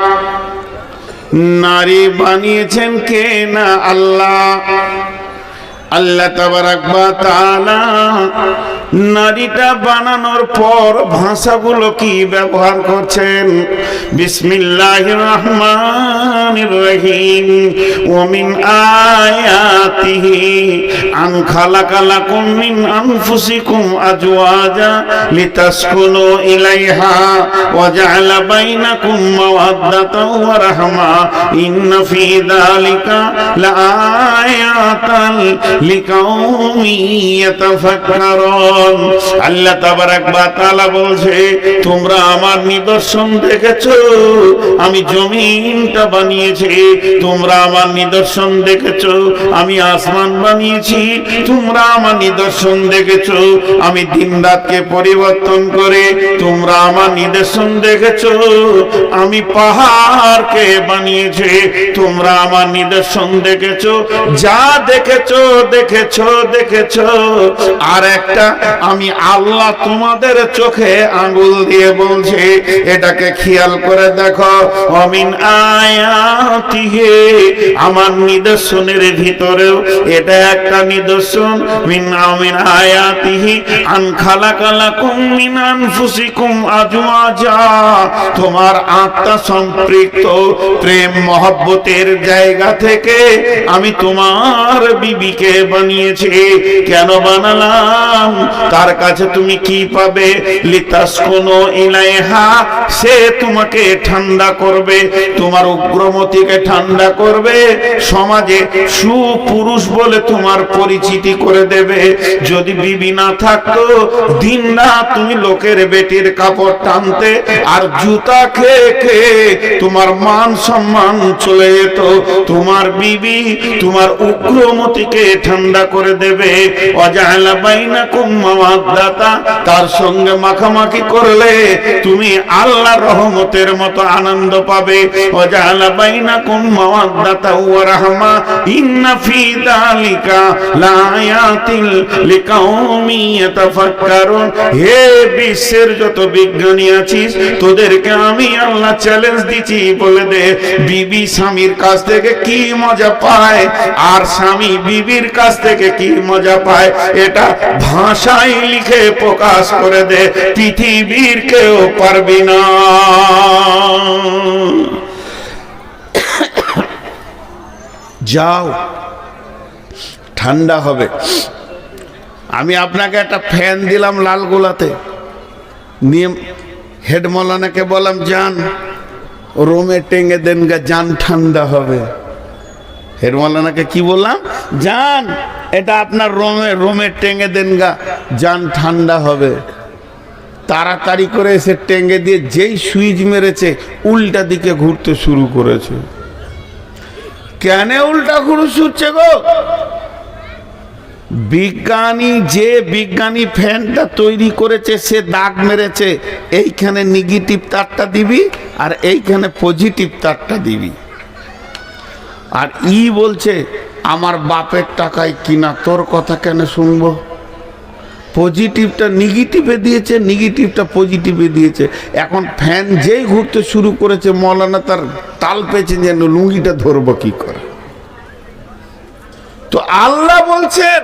নারী বানিয়েছেন কে না? আল্লাহ। আল্লাহ তাবারাক ওয়া তাআলা নারীটা বানানোর পর ভাষাগুলো কি ব্যবহার করছেন? বিসমিল্লাহির রহমানির রহিম। ওয়া মিন আয়াতিহি আন খালাকা লাকুম মিন আনফুসিকুম আজওয়াজা লিতাসকুনু ইলাইহা ওয়া জাআলা বাইনাকুম মাওয়াদ্দাতাও ওয়া রাহমা ইন্না ফী যালিকা লাআয়াতান লিকাউমি ইয়াতাফাক্কারুন। আল্লাহ তাবারাক ওয়া তাআলা বলছে, তোমরা আমার নিদর্শন দেখেছো, আমি জমিনটা বানিয়েছি। তোমরা আমার নিদর্শন দেখেছো, আমি আসমান বানিয়েছি। তোমরা আমার নিদর্শন দেখেছো, আমি দিন রাতকে পরিবর্তন করে। তোমরা আমার নিদর্শন দেখেছো, আমি পাহাড়কে বানিয়েছি। তোমরা আমার নিদর্শন দেখেছো, যা দেখেছো দেখেছো দেখেছো। আর একটা আমি আল্লাহ তোমাদের চোখে আঙ্গুল দিয়ে বলছি, এটাকে খেয়াল করে দেখো। অমিন আয়াতিহি, আমার নিদর্শনের ভিতরেও এটা একটা নিদর্শন। মিন আয়াতিহি আন খালাকা লাকুম মিন আনফুসিকুম আজওয়াজা, তোমার আত্মা সম্পৃক্ত প্রেম মহব্বতের জায়গা থেকে আমি তোমার বিবিকে বানিয়েছি। কেন বানালাম? তার কাছে তুমি কি পাবে? লিতাসকুনু ইলাইহা, সে তোমাকে ঠান্ডা করবে, তোমার উগ্রমতিকে ঠান্ডা করবে, সমাজে সুপুরুষ বলে তোমার পরিচিতি করে দেবে। যদি বিবি না থাকতো, দিন রাত তুমি লোকের বেটির কাপড় টানতে, আর জুতা খেয়ে খেয়ে তোমার মান সম্মান চলে যেত। তোমার বিবি তোমার উগ্রমতিকে ঠান্ডা করে দেবে। ওয়াজআলা বাইনাকুম মাওয়াদ্দাতা, তার সঙ্গে মাখামাখি করলে তুমি আল্লাহর রহমতের মতো আনন্দ পাবে। ওয়াজআলা বাইনাকুম মাওয়াদ্দাতা ওয়া রাহমা ইন্না ফী যালিকা লাআয়াতিন লিকাউমি ইয়াতাফাক্কারুন। হে বিশ্বের যত বিজ্ঞানী আছিস, তোদেরকে আমি আল্লাহ চ্যালেঞ্জ দিচ্ছি, বলে দে বিবি স্বামীর কাছ থেকে কি মজা পায়, আর স্বামী বিবির কাছ থেকে কি মজা পায়, এটা ভাষায় লিখে প্রকাশ করে দে, পৃথিবীর কেউ পারবি না। যাও, ঠান্ডা হবে। আমি আপনাকে একটা ফ্যান দিলাম লালগোলাতে, নিয়ে হেড মৌলানাকে বললাম যান রোমে টেঙে দেন গা, যান ঠান্ডা হবে। হেড মৌলানাকে কি বললাম, যান এটা আপনার রোমে টেঙে দেন গা, যান ঠান্ডা হবে। তাড়াতাড়ি করে এসে টেঙ্গে দিয়ে যেই সুইচ মেরেছে উল্টা দিকে ঘুরতে শুরু করেছে। কেন উল্টা ঘুরছে গো? বিজ্ঞানী ফ্যানটা তৈরি করেছে সে দাগ মেরেছে, এইখানে নেগেটিভ তারটা দিবি আর এইখানে পজিটিভ তারটা দিবি। আর বলছে আমার বাপের টাকায় কিনা, তোর কথা কেন শুনবো? পজিটিভটা নেগেটিভে দিয়েছে, নেগেটিভটা পজিটিভে দিয়েছে। এখন ফ্যান যেই ঘুরতে শুরু করেছে মৌলানা তার তাল পেয়েছে যেন লুঙ্গিটা ধরবো কি করে। তো আল্লাহ বলছেন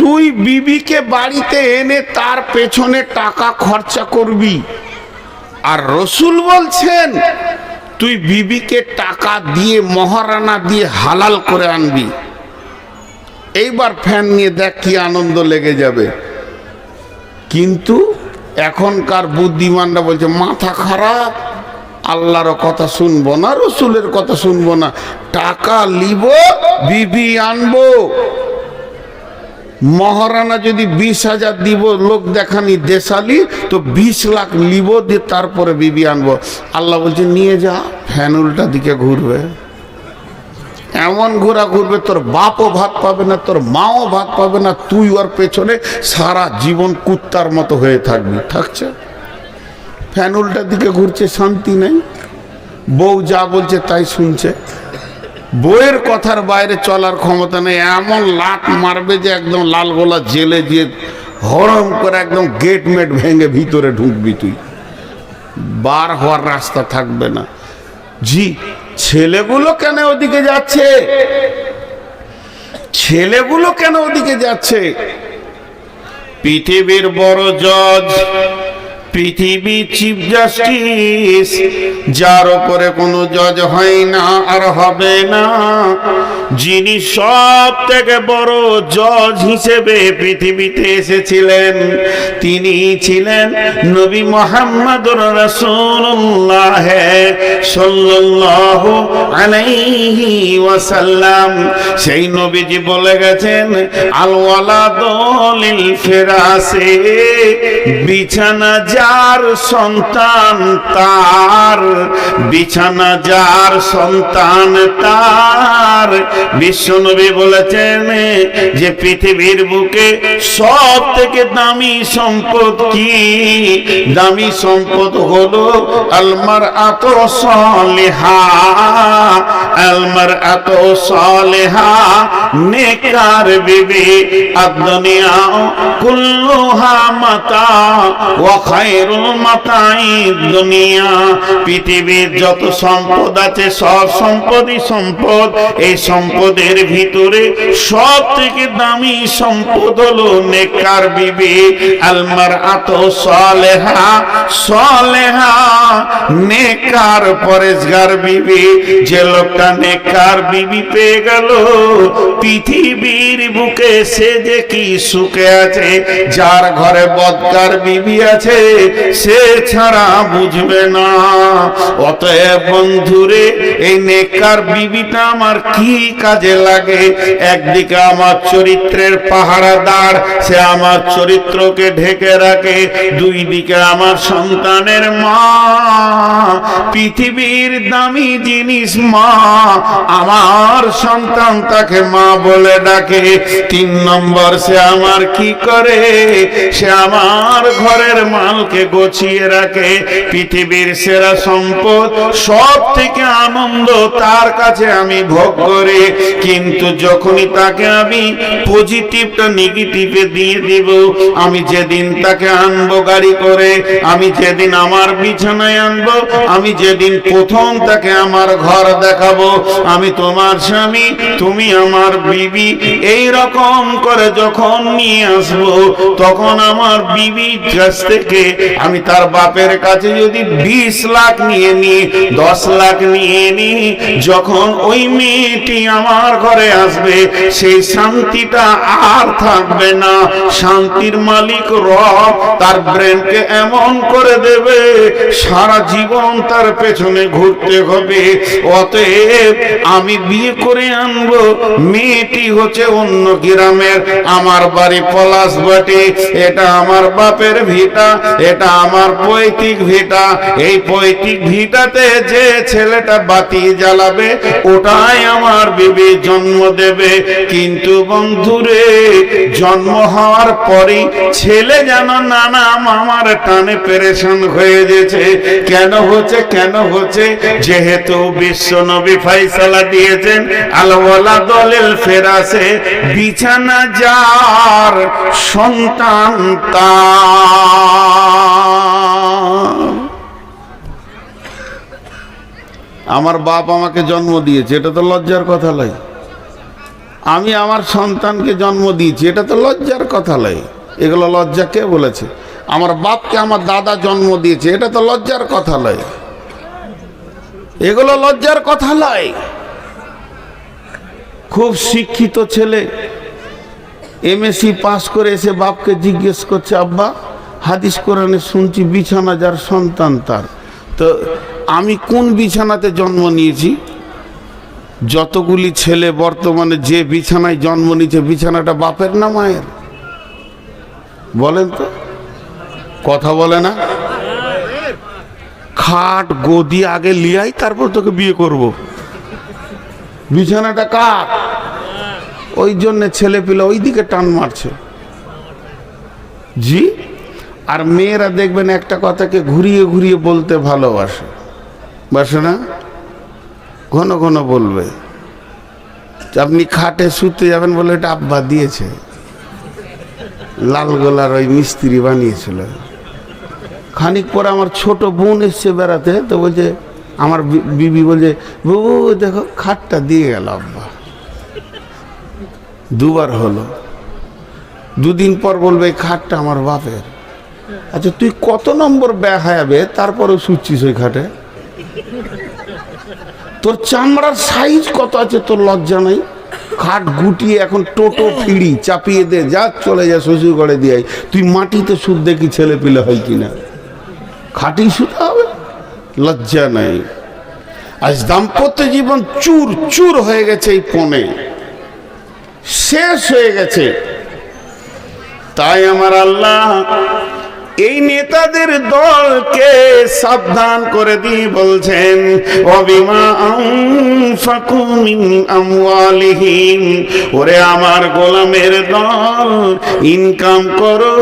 তুই বিবিকে বাড়িতে এনে তার পেছনে টাকা খরচা করবি, আর রসুল বলছেন তুই বিবিকে টাকা দিয়ে মহারানা দিয়ে হালাল করে আনবি। এইবার ফ্যান নিয়ে দেখ কি আনন্দ লেগে যাবে। কিন্তু এখনকার বুদ্ধিমানরা বলছে মাথা খারাপ, আল্লাহর কথা শুনবো না, রসুলের কথা শুনবো না, টাকা লিব বিবি আনবো। মহারানা যদি 20,000 দিব লোক দেখানি দেশালি, তো 20 লাখ লিব দিয়ে তারপরে বিবি আনবো। আল্লাহ বলছে নিয়ে যা, ফ্যান উল্টা দিকে ঘুরবে। এমন ঘোরা ঘুরবে তোর বাপও ভাত পাবে না, তোর মাও ভাত পাবে না, তুই ওর পেছনে সারা জীবন কুত্তার মতো হয়ে থাকবি। থাকছে ফ্যান উল্টা দিকে ঘুরছে, শান্তি নেই। বউ যা বলছে তাই শুনছে, বউয়ের কথার বাইরে চলার ক্ষমতা নেই। এমন লাত মারবে যে একদম লাল গোলা জেলে দিয়ে হরম করে একদম গেট মেট ভেঙে ভিতরে ঢুকবি, তুই বার হওয়ার রাস্তা থাকবে না। জি, ছেলেগুলো কেন ওদিকে যাচ্ছে? ছেলেগুলো কেন ওদিকে যাচ্ছে? পৃথিবীর বড় জজ, পৃথিবী চিফ জাস্টিস, যার উপরে কোনো জজ হয় না আর হবে না, যিনি সব থেকে বড় জজ হিসেবে পৃথিবীতে এসেছিলেন, তিনি ছিলেন নবী মুহাম্মদুর রাসূলুল্লাহ সাল্লাল্লাহু আলাইহি ওয়াসাল্লাম। সেই নবীজি বলে গেছেন আল ওয়ালাদু লিল ফিরাসে, বিছানা যার সন্তান তার, বিছানা যার সন্তান তার। বিশ্বনবী বলেছেন যে পৃথিবীর বুকে সব থেকে দামি সম্পদ কি? দামি সম্পদ হলো আলমারআতু সালিহা, আলমারআতু সালিহা, নেককার বিবি। আদ-দুনিয়া কুল্লুহা মাতা ওয়া খায়রুল মাতাই দুনিয়া। পৃথিবীর যত সম্পদ আছে সব সম্পদই সম্পদ। এই সম্পদের ভিতরে সব থেকে দামি সম্পদ হলো নেককার বিবি। আলমারআতু সালেহা, সালেহা নেককার পরেজগার বিবি। যে লোকটা নেককার বিবি পেয়ে গেল, পৃথিবীর বুকে সে যে কি সুখে আছে। যার ঘরে বদকার বিবি আছে সে ছাড়া বুঝবে না। অতএব বন্ধুরে, এই নেককার বিবিটা আমার কি কাজে লাগে? একদিকে আমার চরিত্রের পাহারাদার, সে আমার চরিত্রকে ঢেকে রাখে। দুই দিকে আমার সন্তানের মা, পৃথিবীর দামি জিনিস মা, আমার সন্তান তাকে মা বলে ডাকে। 3 নম্বর, সে আমার কি করে? সে আমার ঘরের মালকে গুছিয়ে রাখে। পৃথিবীর সেরা সম্পদ, সব থেকে আনন্দ তার কাছে আমি ভোগ করি। কিন্তু যখনই তাকে আমি পজিটিভটা নেগেটিভে দিয়ে দিব, আমি যেদিন তাকে আনবো গাড়ি করে, আমি যেদিন আমার বিছানায় আনবো, আমি যেদিন প্রথম তাকে আমার ঘর দেখাবো, আমি তোমার স্বামী, তুমি আমার বিবি, এই রকম করে যখন নিয়ে আসবো, তখন আমার বিবির কাছ থেকে আমি তার বাপের কাছে যদি 20 লাখ নিয়ে নি, 10 লাখ নিয়ে নি, যখন ওই মেয়েটি আমার ঘরে আসবে সেই শান্তিটা আর থাকবে না। শান্তির মালিক রব তার ব্রেনকে এমন করে দেবে সারা জীবন তার পেছনে ঘুরতে হবে। অতএব আমি বিয়ে করে আনবো, মেয়েটি হচ্ছে অন্য গ্রামের, আমার বাড়ি পলাশবাটি, এটা আমার বাপের ভিটা, এটা আমার পৈতৃক ভিটা। এই পৈতৃক ভিটাতে যে ছেলেটা বাতি জ্বালাবে ওটাই আমার বিবি জন্ম দেবে। কিন্তু বন্ধুরে, জন্ম হওয়ার পরে ছেলে যেন নানা মামার টানে পেরেশান হয়ে গেছে। কেন হচ্ছে? কেন হচ্ছে? যেহেতু বিশ্ব নবী ফয়সালা দিয়েছেন আল ওয়ালাদ লিল ফিরাসে, বিছানা যার সন্তান তার। আমার বাপ আমাকে জন্ম দিয়েছে, এটা তো লজ্জার কথা নয়। আমি আমার সন্তানকে জন্ম দিয়েছি, এটা তো লজ্জার কথা নয়। এগুলো লজ্জা কে বলেছে? আমার বাপকে আমার দাদা জন্ম দিয়েছে, এটা তো লজ্জার কথা নয়। এগুলো লজ্জার কথা নয়। খুব শিক্ষিত ছেলে এমএসসি পাস করে এসে বাপকে জিজ্ঞেস করছে, আব্বা হাদিস কোরআনে শুনছি বিছানা যার সন্তান তার, তো আমি কোন বিছানাতে জন্ম নিয়েছি? যতগুলি ছেলে বর্তমানে যে বিছানায় জন্ম নিয়েছে, বিছানাটা বাপের না মায়ের? বলেন তো, কথা বলে না? খাট গদি আগে লিয়াই তারপর তোকে বিয়ে করব। বিছানাটা কার? ওই জন্য ছেলে পেলে ওই দিকে টান মারছে। জি। আর মেয়েরা দেখবেন একটা কথাকে ঘুরিয়ে ঘুরিয়ে বলতে ভালোবাসে, বাসে না? ঘন ঘন বলবে। আপনি খাটে শুতে যাবেন বলে এটা আব্বা দিয়েছে, লালগোলার ওই মিস্ত্রি বানিয়েছিল। খানিক পরে আমার ছোট বোন এসছে বেড়াতে, তো বলছে, আমার বিবি বলছে, বাবু দেখো খাটটা দিয়ে গেল আব্বা। দুবার হলো। দুদিন পর বলবে এই খাটটা আমার বাপের। আচ্ছা তুই কত নম্বর বেহায়াবে তারপরেও শুচ্ছিস ওই খাটে? তোর চামড়ার সাইজ কত আছে তোর লজ্জা নাই? খাট গুটিয়ে এখন টোটো ফিরি চাপিয়ে দে, যা চলে যা শ্বশুর ঘরে দিয়ে। তুই মাটিতে সুদ দেখি ছেলে পিলে হয় কিনা? খাটি শুতে হবে? লজ্জা নাই। আজ দাম্পত্য জীবন চুর চুর হয়ে গেছে, এই পণে শেষ হয়ে গেছে। তাই আমার আল্লাহ এই নেতাদের দলকে সাবধান করে দিয়ে বলছেন, ওয়াবিমা আনফাকু মিন আমওয়ালিহিম, ওরে আমার গোলামের দল, ইনকাম করো,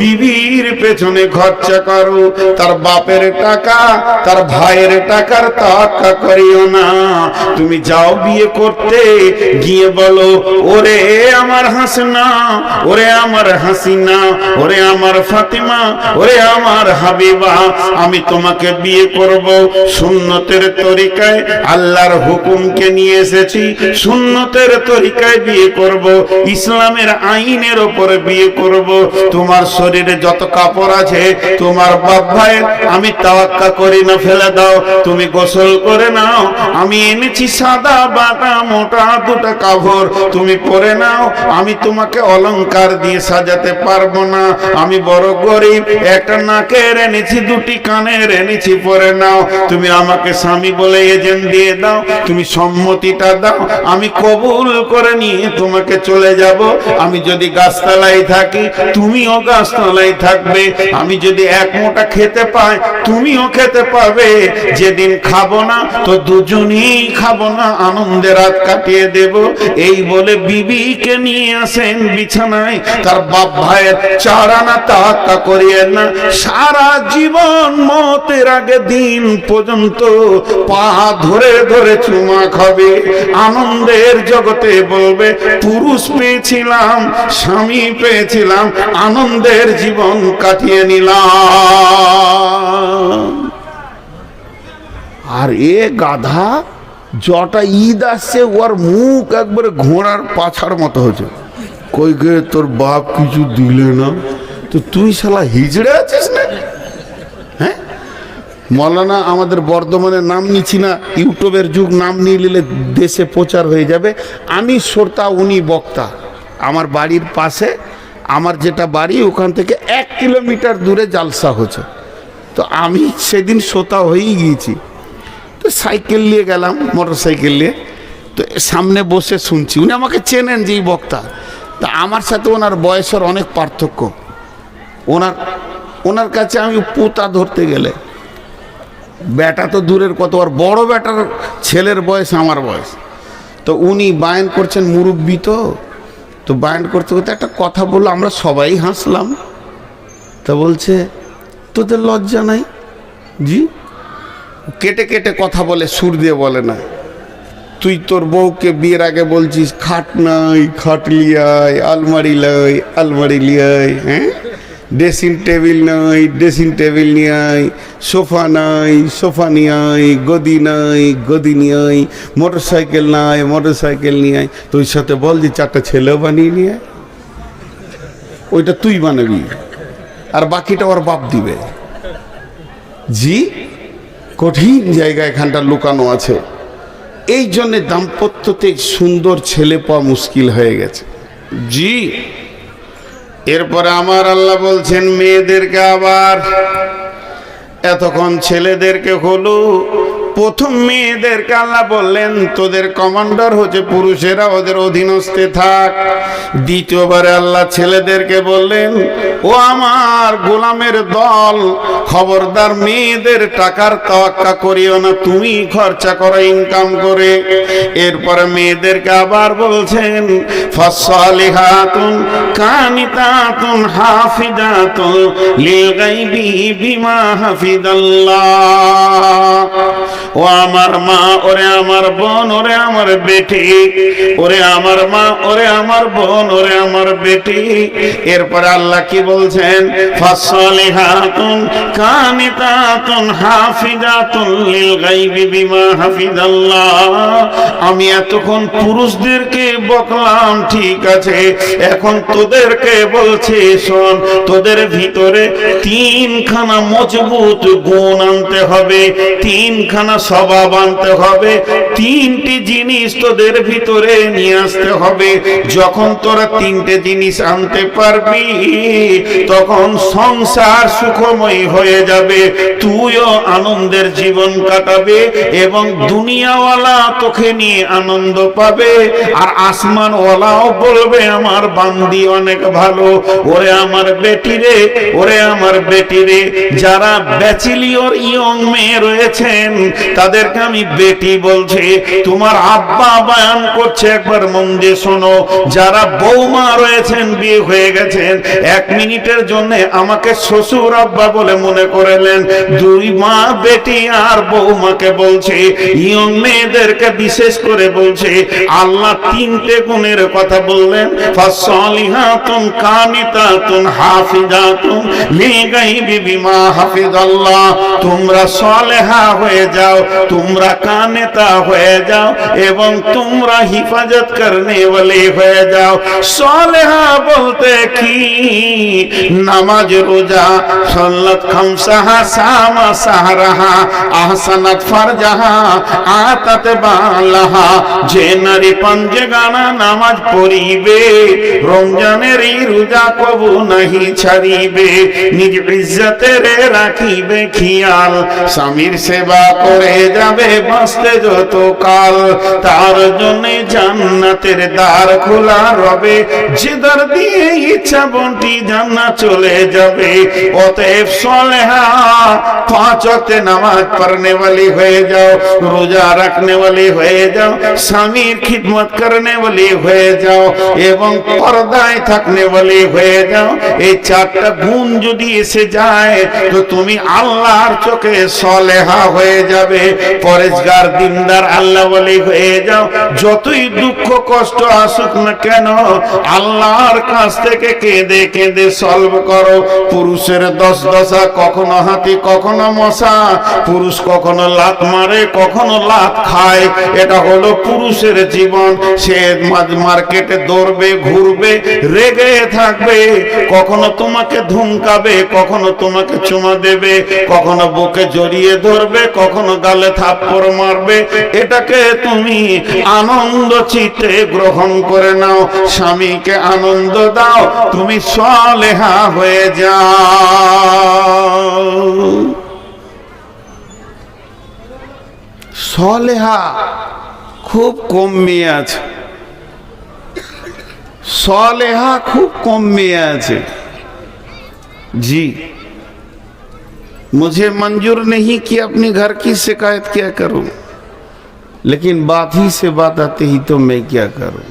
বিবির পেছনে খরচা করো। তার বাপের টাকা, তার ভাইয়ের টাকার তাওয়াক্কা করিও না। তুমি যাও বিয়ে করতে, গিয়ে বলো, ওরে আমার হাসনা, ওরে আমার হাসিনা, ওরে আমার ফাতিমা, ওরে আমার হাবিবা, আমি তোমাকে বিয়ে করব সুন্নতের তরিকায়। আল্লাহর হুকুমকে নিয়ে এসেছি, সুন্নতের তরিকায় বিয়ে করব, ইসলামের আইনের উপরে বিয়ে করব। তোমার শরীরে যত কাপড় আছে তোমার বাপ ভাইয়ের আমি তাওয়াক্কা করি না, ফেলে দাও, তুমি গোসল করে নাও। আমি এনেছি সাদা বাটা মোটা দুটো কাপড়, তুমি পরে নাও। আমি তোমাকে অলংকার দিয়ে সাজাতে পারবো না, আমি বড় গরিব, একটা নাকের এনেছি, দুটি কানের এনেছি, পরে নাও। তুমি আমাকে স্বামী বলে এজেন্ট দিয়ে দাও, তুমি সম্মতিটা দাও, আমি কবুল করে নিয়ে তোমাকে চলে যাব। আমি যদি গাছতলায় থাকি তুমিও গাছতলায় থাকবে, আমি যদি এক মোটা খেতে পাই তুমিও খেতে পাবে। যেদিন খাবো না তো দুজনেই খাবো না, আনন্দে রাত কাটিয়ে দেব। এই বলে বিবিকে নিয়ে আসেন বিছানায়। তার বাপ ভাইয়ের চারানা তাওয়াক্কা করিয়ে না, সারা জীবন মতের আগে দিন পর্যন্ত পা ধরে ধরে চুমা খাবে। আনন্দের জগতে বলবে, পুরুষ পেয়েছিলাম, স্বামী পেয়েছিলাম, আনন্দের জীবন কাটিয়ে নিলাম। আর এ গাধা জটা ঈদ আসছে, ওর মুখ একবারে ঘোড়ার পাছার মতো হচ্ছে। কই গে তোর বাপ কিছু দিলে না, তো তুই শালা হিজড়ে আছিস না? মৌলানা আমাদের বর্ধমানে নাম নিচ্ছি না, ইউটিউবের যুগ, নাম নিয়ে নিলে দেশে প্রচার হয়ে যাবে। আমি শ্রোতা, উনি বক্তা। আমার বাড়ির পাশে, আমার যেটা বাড়ি ওখান থেকে 1 কিলোমিটার দূরে জালসা হচ্ছে। তো আমি সেদিন শ্রোতা হয়েই গিয়েছি। তো সাইকেল নিয়ে গেলাম, মোটর সাইকেল নিয়ে। তো সামনে বসে শুনছি, উনি আমাকে চেনেন যে এই বক্তা। তা আমার সাথে ওনার বয়সের অনেক পার্থক্য। ওনার কাছে আমি পুতা ধরতে গেলে, বেটা তো দূরের কত, আর বড় বেটার ছেলের বয়স আমার বয়স। তো উনি বায়ান করছেন, মুরব্বী তো বায়ান করতে করতে একটা কথা বললো, আমরা সবাই হাসলাম। তা বলছে, তোদের লজ্জা নাই? জি। কেটে কেটে কথা বলে, সুর দিয়ে বলে না। তুই তোর বউকে বিয়ের আগে বলছিস খাট নাই, খাট লিয়াই, আলমারি লাই, আলমারি লিয়াই, হ্যাঁ, ড্রেসিং টেবিল নাই, ড্রেসিং টেবিল নিয়ে আয়, সোফা নাই, সোফা নিয়ে আয়, গদি নাই, গদি নিয়ে আয়, মোটর সাইকেল নাই, মোটর সাইকেল নিয়ে আয়। তো ওই সাথে বল যে 4টা ছেলেও বানিয়ে নিয়ে আয়। ওইটা তুই বানাবি, আর বাকিটা ওর বাপ দিবে। জি, কঠিন জায়গা এখানটা লুকানো আছে। এই জন্যে দাম্পত্যতে সুন্দর ছেলে পাওয়া মুশকিল হয়ে গেছে। জি। এরপরে আমার আল্লাহ বলছেন মেয়েদেরকে, আবার এতক্ষণ ছেলেদেরকে হলো, প্রথম মেয়েদেরকে আল্লাহ বললেন তোদের কমান্ডার হচ্ছে পুরুষেরা, ওদের অধীনস্থে থাক। দ্বিতীয়বারে আল্লাহ ছেলেদেরকে বললেন, ও আমার গোলামের দল, খবরদার মেয়েদের টাকার তোয়াক্কা করিও না, তুমি খরচা করো ইনকাম করে। এরপরে মেয়েদেরকে আবার বলছেন, ফাসসালিহাতুন কানিতাতুন হাফিজাতুন লিল গায়বি বিমা হাফিজাল্লাহ। ও আমার মা, ওরে আমার বোন, ওরে আমার বেটি, ওরে আমার মা, ওরে আমার বোন, ওরে আমার বেটি। এরপরে আল্লাহ কি বলছেন, ফাসসালিহাতুন কানিতাতুন হাফিজাতুন লিল গায়বি বিমা হাফিজাল্লাহ। আমি এতক্ষণ পুরুষদেরকে বকলাম, ঠিক আছে, এখন তোদেরকে বলছি শোন, তোদের ভিতরে 3খানা মজবুত গুণ আনতে হবে, 3খানা স্বভাব আনতে হবে, 3টি জিনিস তোদের ভিতরে নিয়ে আসতে হবে। যখন তোরা 3টে জিনিস আনতে পারবি, তখন সংসার সুখময় হয়ে যাবে, তুইও আনন্দের জীবন কাটাবে এবং দুনিয়াওয়ালা তোকে নিয়ে আনন্দ পাবে, আর আসমানওয়ালাও বলবে আমার বান্দি অনেক ভালো। ওরে আমার বেটি রে, ওরে আমার বেটি রে, যারা ব্যাচেলিয়র ইয়ং মেয়ে রয়েছেন তাদেরকে আমি বেটি বলছি। তোমার আব্বা বয়ান করছে, একবার মন দিয়ে শোনো। যারা বৌমা রয়েছেন, বিয়ে হয়ে গেছেন, 1 মিনিটের জন্য আমাকে শ্বশুর আব্বা বলে মনে করলেন। 2 মা বেটি আর বৌমাকে বলছে, ইয়ং মেয়েদেরকে বিশেষ করে বলছে। আল্লাহ 3টে গুণের কথা বললেন, ফাসসালিহাতুন কানিতাতুন হাফিজাতুন লিল গায়বি বিমা হাফিজাল্লাহ। তোমরা সালেহা হয়ে যাও, তোমরা কানেতা হয়ে যাও এবং তোমরা হিফাজত করনে ওয়ালি হয়ে যাও। সালেহা বলতে কি, নামাজ, রোজা, সালাত খামসাহা, সামা সাহরাহা, আহসানাত ফারজাহা, আতাত বালাহা। যে নারী পাঞ্জেগানা নামাজ পড়িবে, রমজানের রোজা কবু নাহি ছাড়িবে, নিজ ইজ্জতের রাখিবে খেয়াল, স্বামীর সেবা করে যাবে বাঁচতে যত কাল, তার জন্য জান্নাতের দ্বার খোলা রবে, যে দ্বার দিয়ে ইচ্ছা বন্টি জান্নাত চলে যাবে। অতএব সালেহা 5 ওয়াক্ত নামাজ পড়নে वाली হয়ে যাও, রোজা রাখনে वाली হয়ে যাও, স্বামীর খিদমত করনে वाली হয়ে যাও এবং পর্দায় থাকনে वाली হয়ে যাও। এই 4টা গুণ যদি এসে যায় তো তুমি আল্লাহর চোখে সালেহা হয়ে যাবে। যাবে। পরেশগার দিনদার আল্লাহ বলে হয়ে যাও, যতই দুঃখ কষ্ট আসুক না কেন আল্লাহর কাছ থেকে কেঁদে কেঁদে সলভ করো। পুরুষের দশ দশা, কখনো হাতি কখনো মশা, পুরুষ কখনো লাত মারে কখনো লাত খায়, এটা হলো পুরুষের জীবন। সে মার্কেটে দৌড়বে ঘুরবে রেগে থাকবে, কখনো তোমাকে ধুমকাবে কখনো তোমাকে চুমা দেবে, কখনো বুকে জড়িয়ে ধরবে কখনো গালে থাপ্পড় মারবে। এটাকে তুমি আনন্দ চিত্তে গ্রহণ করে নাও, স্বামীকে আনন্দ দাও, তুমি সালেহা হয়ে যাও। সালেহা খুব কম মেয়ে আছে, सालेहा खूब कम में আছে। जी मुझे मंजूर नहीं कि अपने घर की शिकायत क्या करूं, लेकिन बात ही से बात आती ही तो मैं क्या करूं।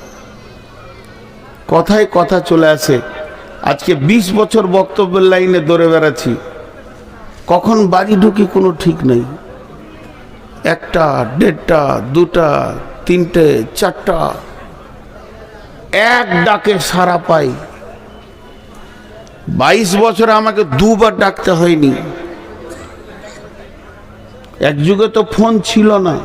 কথায় কথা চলে আসে। আজকে 20 বছর বক্তব্যের লাইনে দৌড়ে বেড়াচ্ছি, কখন বাড়ি ঢুকি কোনো ঠিক নেই। একটা, দেড়টা, দুটা, তিনটে, চারটা, এক ডাকে সারা পাই। 22 বছরে আমাকে দুবার ডাকতে হয়নি। এক যুগে তো ফোন ছিল না,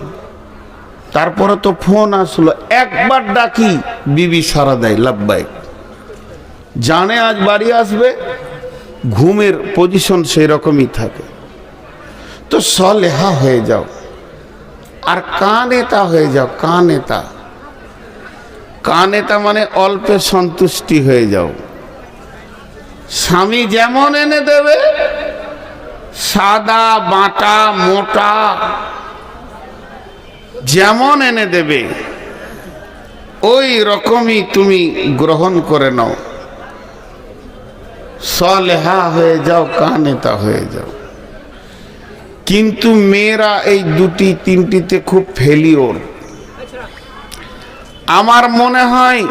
তারপরে তো ফোন আসলো, একবার ডাকি বিবি সারা দেয় লাব্বাইক। জানে আজ বাড়ি আসবে, ঘুমের পজিশন সেই রকমই থাকে। তো সালেহা হয়ে যাও আর কানেতা হয়ে যাও। কানেতা, কানেতা মানে অল্পে সন্তুষ্টি হয়ে যাও। স্বামী যেমন এনে দেবে, সাদা বাটা মোটা যেমন এনে দেবে ওই রকমই তুমি গ্রহণ করে নাও। সালেহা হয়ে যাও, কানেতা হয়ে যাও। কিন্তু মেয়েরা এই দুটি তিনটিতে খুব ফেলিওর। আমার মনে হয়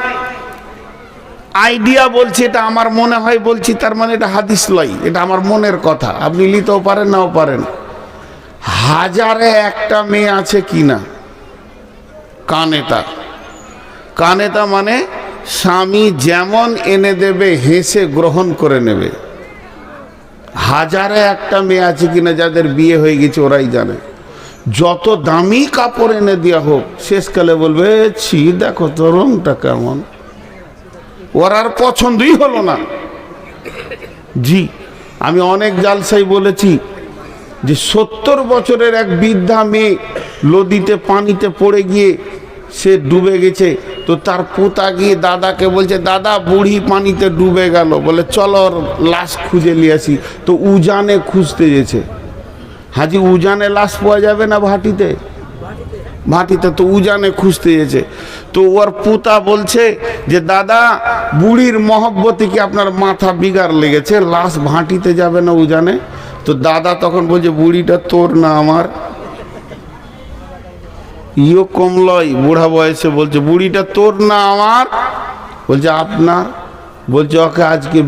আইডিয়া বলছি, এটা আমার মনে হয় বলছি, তার মানে এটা হাদিস লয়, এটা আমার মনের কথা। আপনি নিতেও পারেন নাও পারেন। হাজারে একটা মেয়ে আছে কিনা কানেতা। কানেতা মানে স্বামী যেমন এনে দেবে হেসে গ্রহণ করে নেবে। হাজারে একটা মেয়ে আছে কিনা যাদের বিয়ে হয়ে গেছে, ওরাই জানে। যত দামি কাপড় এনে দেওয়া হোক, শেষকালে বলবে ছি দেখো তো রংটা কেমন, ওর আর পছন্দই হলো না। জি আমি অনেক জালসাই বলেছি যে 70 বছরের এক বৃদ্ধা মেয়ে নদীতে পানিতে পড়ে গিয়ে সে ডুবে গেছে। তো তার পোতা গিয়ে দাদাকে বলছে, দাদা বুড়ি পানিতে ডুবে গেল, বলে চলো ওর লাশ খুঁজে নিয়ে আসি। তো উজানে খুঁজতে গেছে। হাজি উজানে লাশ পাওয়া যাবে না ভাটিতে, ভাটিতে তো উজানে খুঁজতে গেছে। তো ওর পোতা বলছে যে দাদা বুড়ির মহব্বতে কি আপনার মাথা বিগার লেগেছে, লাশ ভাটিতে যাবে না উজানে। তো দাদা তখন বলছে বুড়িটা তোর না আমার। ইও কমলয় বুড়া বয়সে বলছে বুড়িটা তোর না আমার, বলছে আপনার। বলছে ওকে আজকে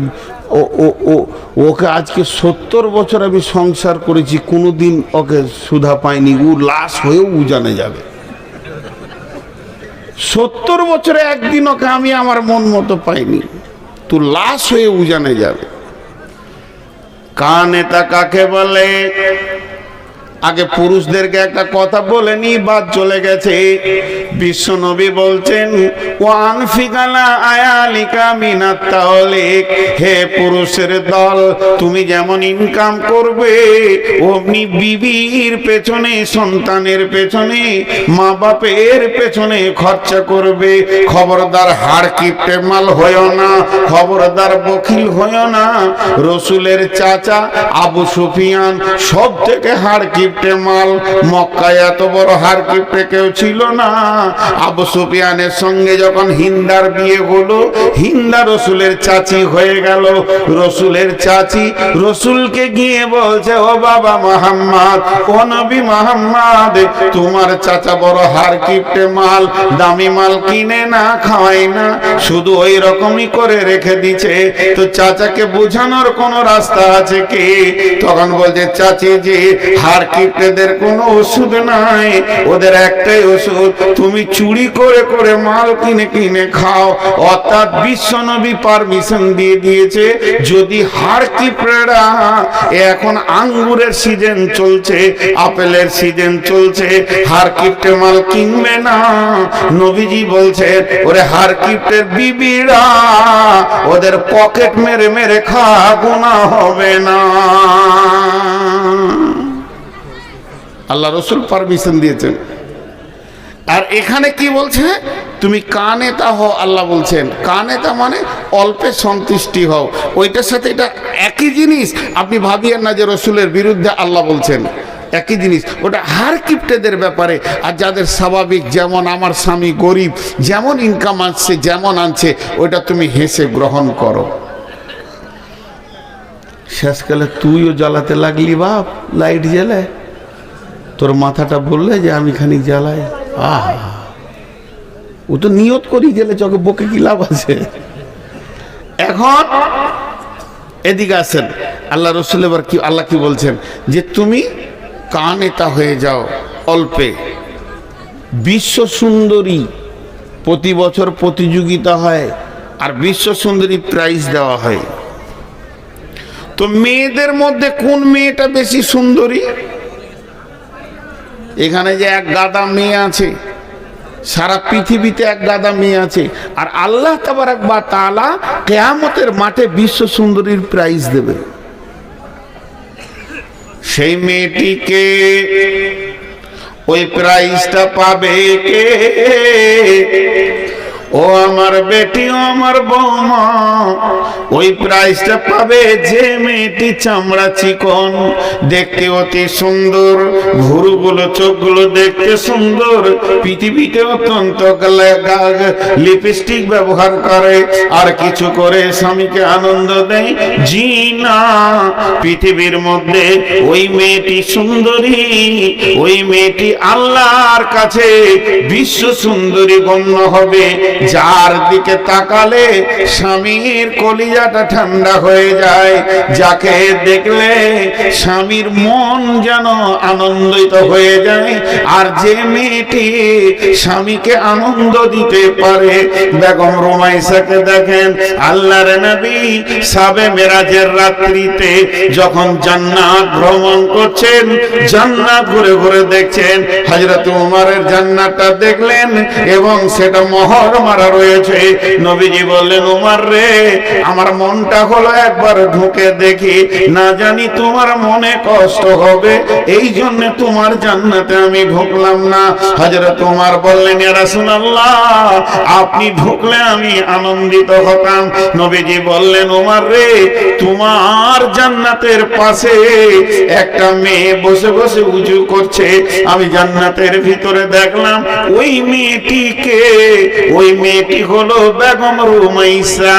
ওকে আজকে 70 বছর আমি সংসার করেছি, কোনোদিন ওকে সুধা পাইনি, ও লাশ হয়েও উজানে যাবে। 70 বছরে একদিন ওকে আমি আমার মন মতো পাইনি, তো লাশ হয়ে উজানে যাবে। কানেতা কাকে বলে? আগে পুরুষদেরকে একটা কথা বলে নি, বাদ চলে গেছে। বিশ্বনবী বলছেন ওয়ান ফিকালা আয়ালিকা মিনাত তাওলিক, হে পুরুষের দল তুমি যেমন ইনকাম করবে অমনি বিবির পেছনে, সন্তানের পেছনে, মা বাপের পেছনে খরচা করবে। খবরদার হাড় কিপটে মাল হয়েও না, খবরদার বখিল হয়েও না। রসুলের চাচা আবু সুফিয়ান সব থেকে হাড় কিপটে মাল। মক্কায় এত বড় হাড় কিপটে কেউ ছিল না। আবু সুফিয়ানের সঙ্গে যখন হিন্দার বিয়ে হলো, হিন্দা রসুলের চাচি হয়ে গেল। রসুলের চাচি রসুলকে গিয়ে বলছে ও বাবা মুহাম্মদ, ও নবী মুহাম্মদ, তোমার চাচা বড় হাড় কিপটে মাল, দামি মাল কিনে না খাওয়াই না, শুধু ওই রকমই করে রেখে দিছে। তো চাচাকে বোঝানোর কোন রাস্তা আছে কি? তখন বলছে চাচি জি হাড় কিপ্টেদের কোনো ওষুধ নাই, ওদের একটাই ওষুধ, তুমি চুরি করে করে মাল কিনে কিনে খাও। অর্থাৎ বিশ্বনবী পারমিশন দিয়ে দিয়েছে, যদি হার কিপ্টেরা এখন আঙ্গুরের সিজন চলছে, আপেলের সিজন চলছে, হার কিপ্টে মাল কিনবে না। নবীজি বলছেন ওরে হার কিপ্টের বিবিরা ওদের পকেট মেরে মেরে খা, গুনাহ হবে না। আল্লাহ রসুল পারমিশন দিয়েছেন। আর এখানে কি বলছে, তুমি কানেতা হও। আল্লাহ বলছেন কানেতা মানে অল্পে সন্তুষ্টি হও। ওইটার সাথে এটা একই জিনিস, আপনি ভাবিয়েন না যে রসুলের বিরুদ্ধে আল্লাহ বলছেন, একই জিনিস। ওটা হার কিপ্টেদের ব্যাপারে। আর যাদের স্বাভাবিক, যেমন আমার স্বামী গরিব, যেমন ইনকাম আসছে যেমন আনছে, ওইটা তুমি হেসে গ্রহণ করো। শেষকালে তুইও জ্বালাতে লাগলি বাপ, লাইট জ্বালায়, তোর মাথাটা বললে যে আমি খানি জ্বালাই। ও তো নিয়ত করি গেলে চোখে বকে কি লাভ আছে। এখন এদিকে আসেন, আল্লাহ রসুল এবার কি, আল্লাহ কি বলছেন যে তুমি কানেতা হয়ে যাও অল্পে। বিশ্ব সুন্দরী প্রতি বছর প্রতিযোগিতা হয়, আর বিশ্ব সুন্দরী প্রাইজ দেওয়া হয়। তো মেয়েদের মধ্যে কোন মেয়েটা বেশি সুন্দরী? এখানে যে এক গাদা মেয়ে আছে, সারা পৃথিবীতে এক গাদা মেয়ে আছে, আর আল্লাহ তাবারাক ওয়া তাআলা কিয়ামতের মাঠে বিশ্ব সুন্দরীর প্রাইজ দেবে। সেই মেয়েটিকে, ওই প্রাইজটা পাবে কে? ও আমার বেটি, ও আমার বৌমা, ওই প্রাইজটা পাবে যে মেয়েটি চামড়া চিকন, দেখতে অতি সুন্দর, ভুরুগুলো চোখগুলো দেখতে সুন্দর, পৃথিবীতে অত্যন্ত লিপস্টিক ব্যবহার করে, আর কিছু করে স্বামীকে আনন্দ দেয়। জি না, পৃথিবীর মধ্যে ওই মেয়েটি সুন্দরী, ওই মেয়েটি আল্লাহর কাছে বিশ্ব সুন্দরী গণ্য হবে, যার দিকে তাকালে স্বামীর কলিজাটা ঠান্ডা হয়ে যায়, যাকে দেখলে স্বামীর মন যেন আনন্দিত হয়ে যায়। আর যে মেয়েটি স্বামীকে আনন্দ দিতে পারে, বেগম রুমাইসাকে দেখেন, আল্লাহর নবী সাবে মেরাজের রাত্রিতে যখন জান্নাত ভ্রমণ করছেন, জান্নাত ঘুরে ঘুরে দেখছেন, হযরত উমরের জান্নাতটা দেখলেন এবং সেটা মোহর মারা রয়েছে। নবীজি বললেন, উমর রে, আমার মনটা হলো একবার ঢুকে দেখি, না জানি তোমার মনে কষ্ট হবে, এই জন্য তোমার জান্নাতে আমি ঢুকলাম না। হযরত উমর বললেন, ইয়া রাসূলুল্লাহ, আপনি ঢুকলে আমি আনন্দিত হতাম। নবীজি বললেন, উমর রে, তোমার জান্নাতের পাশে একটা মেয়ে বসে বসে উজু করছে, আমি জান্নাতের ভিতরে দেখলাম ওই মেয়েটিকে, ওই মেয়েটি হলো বেগম রুমাইসা।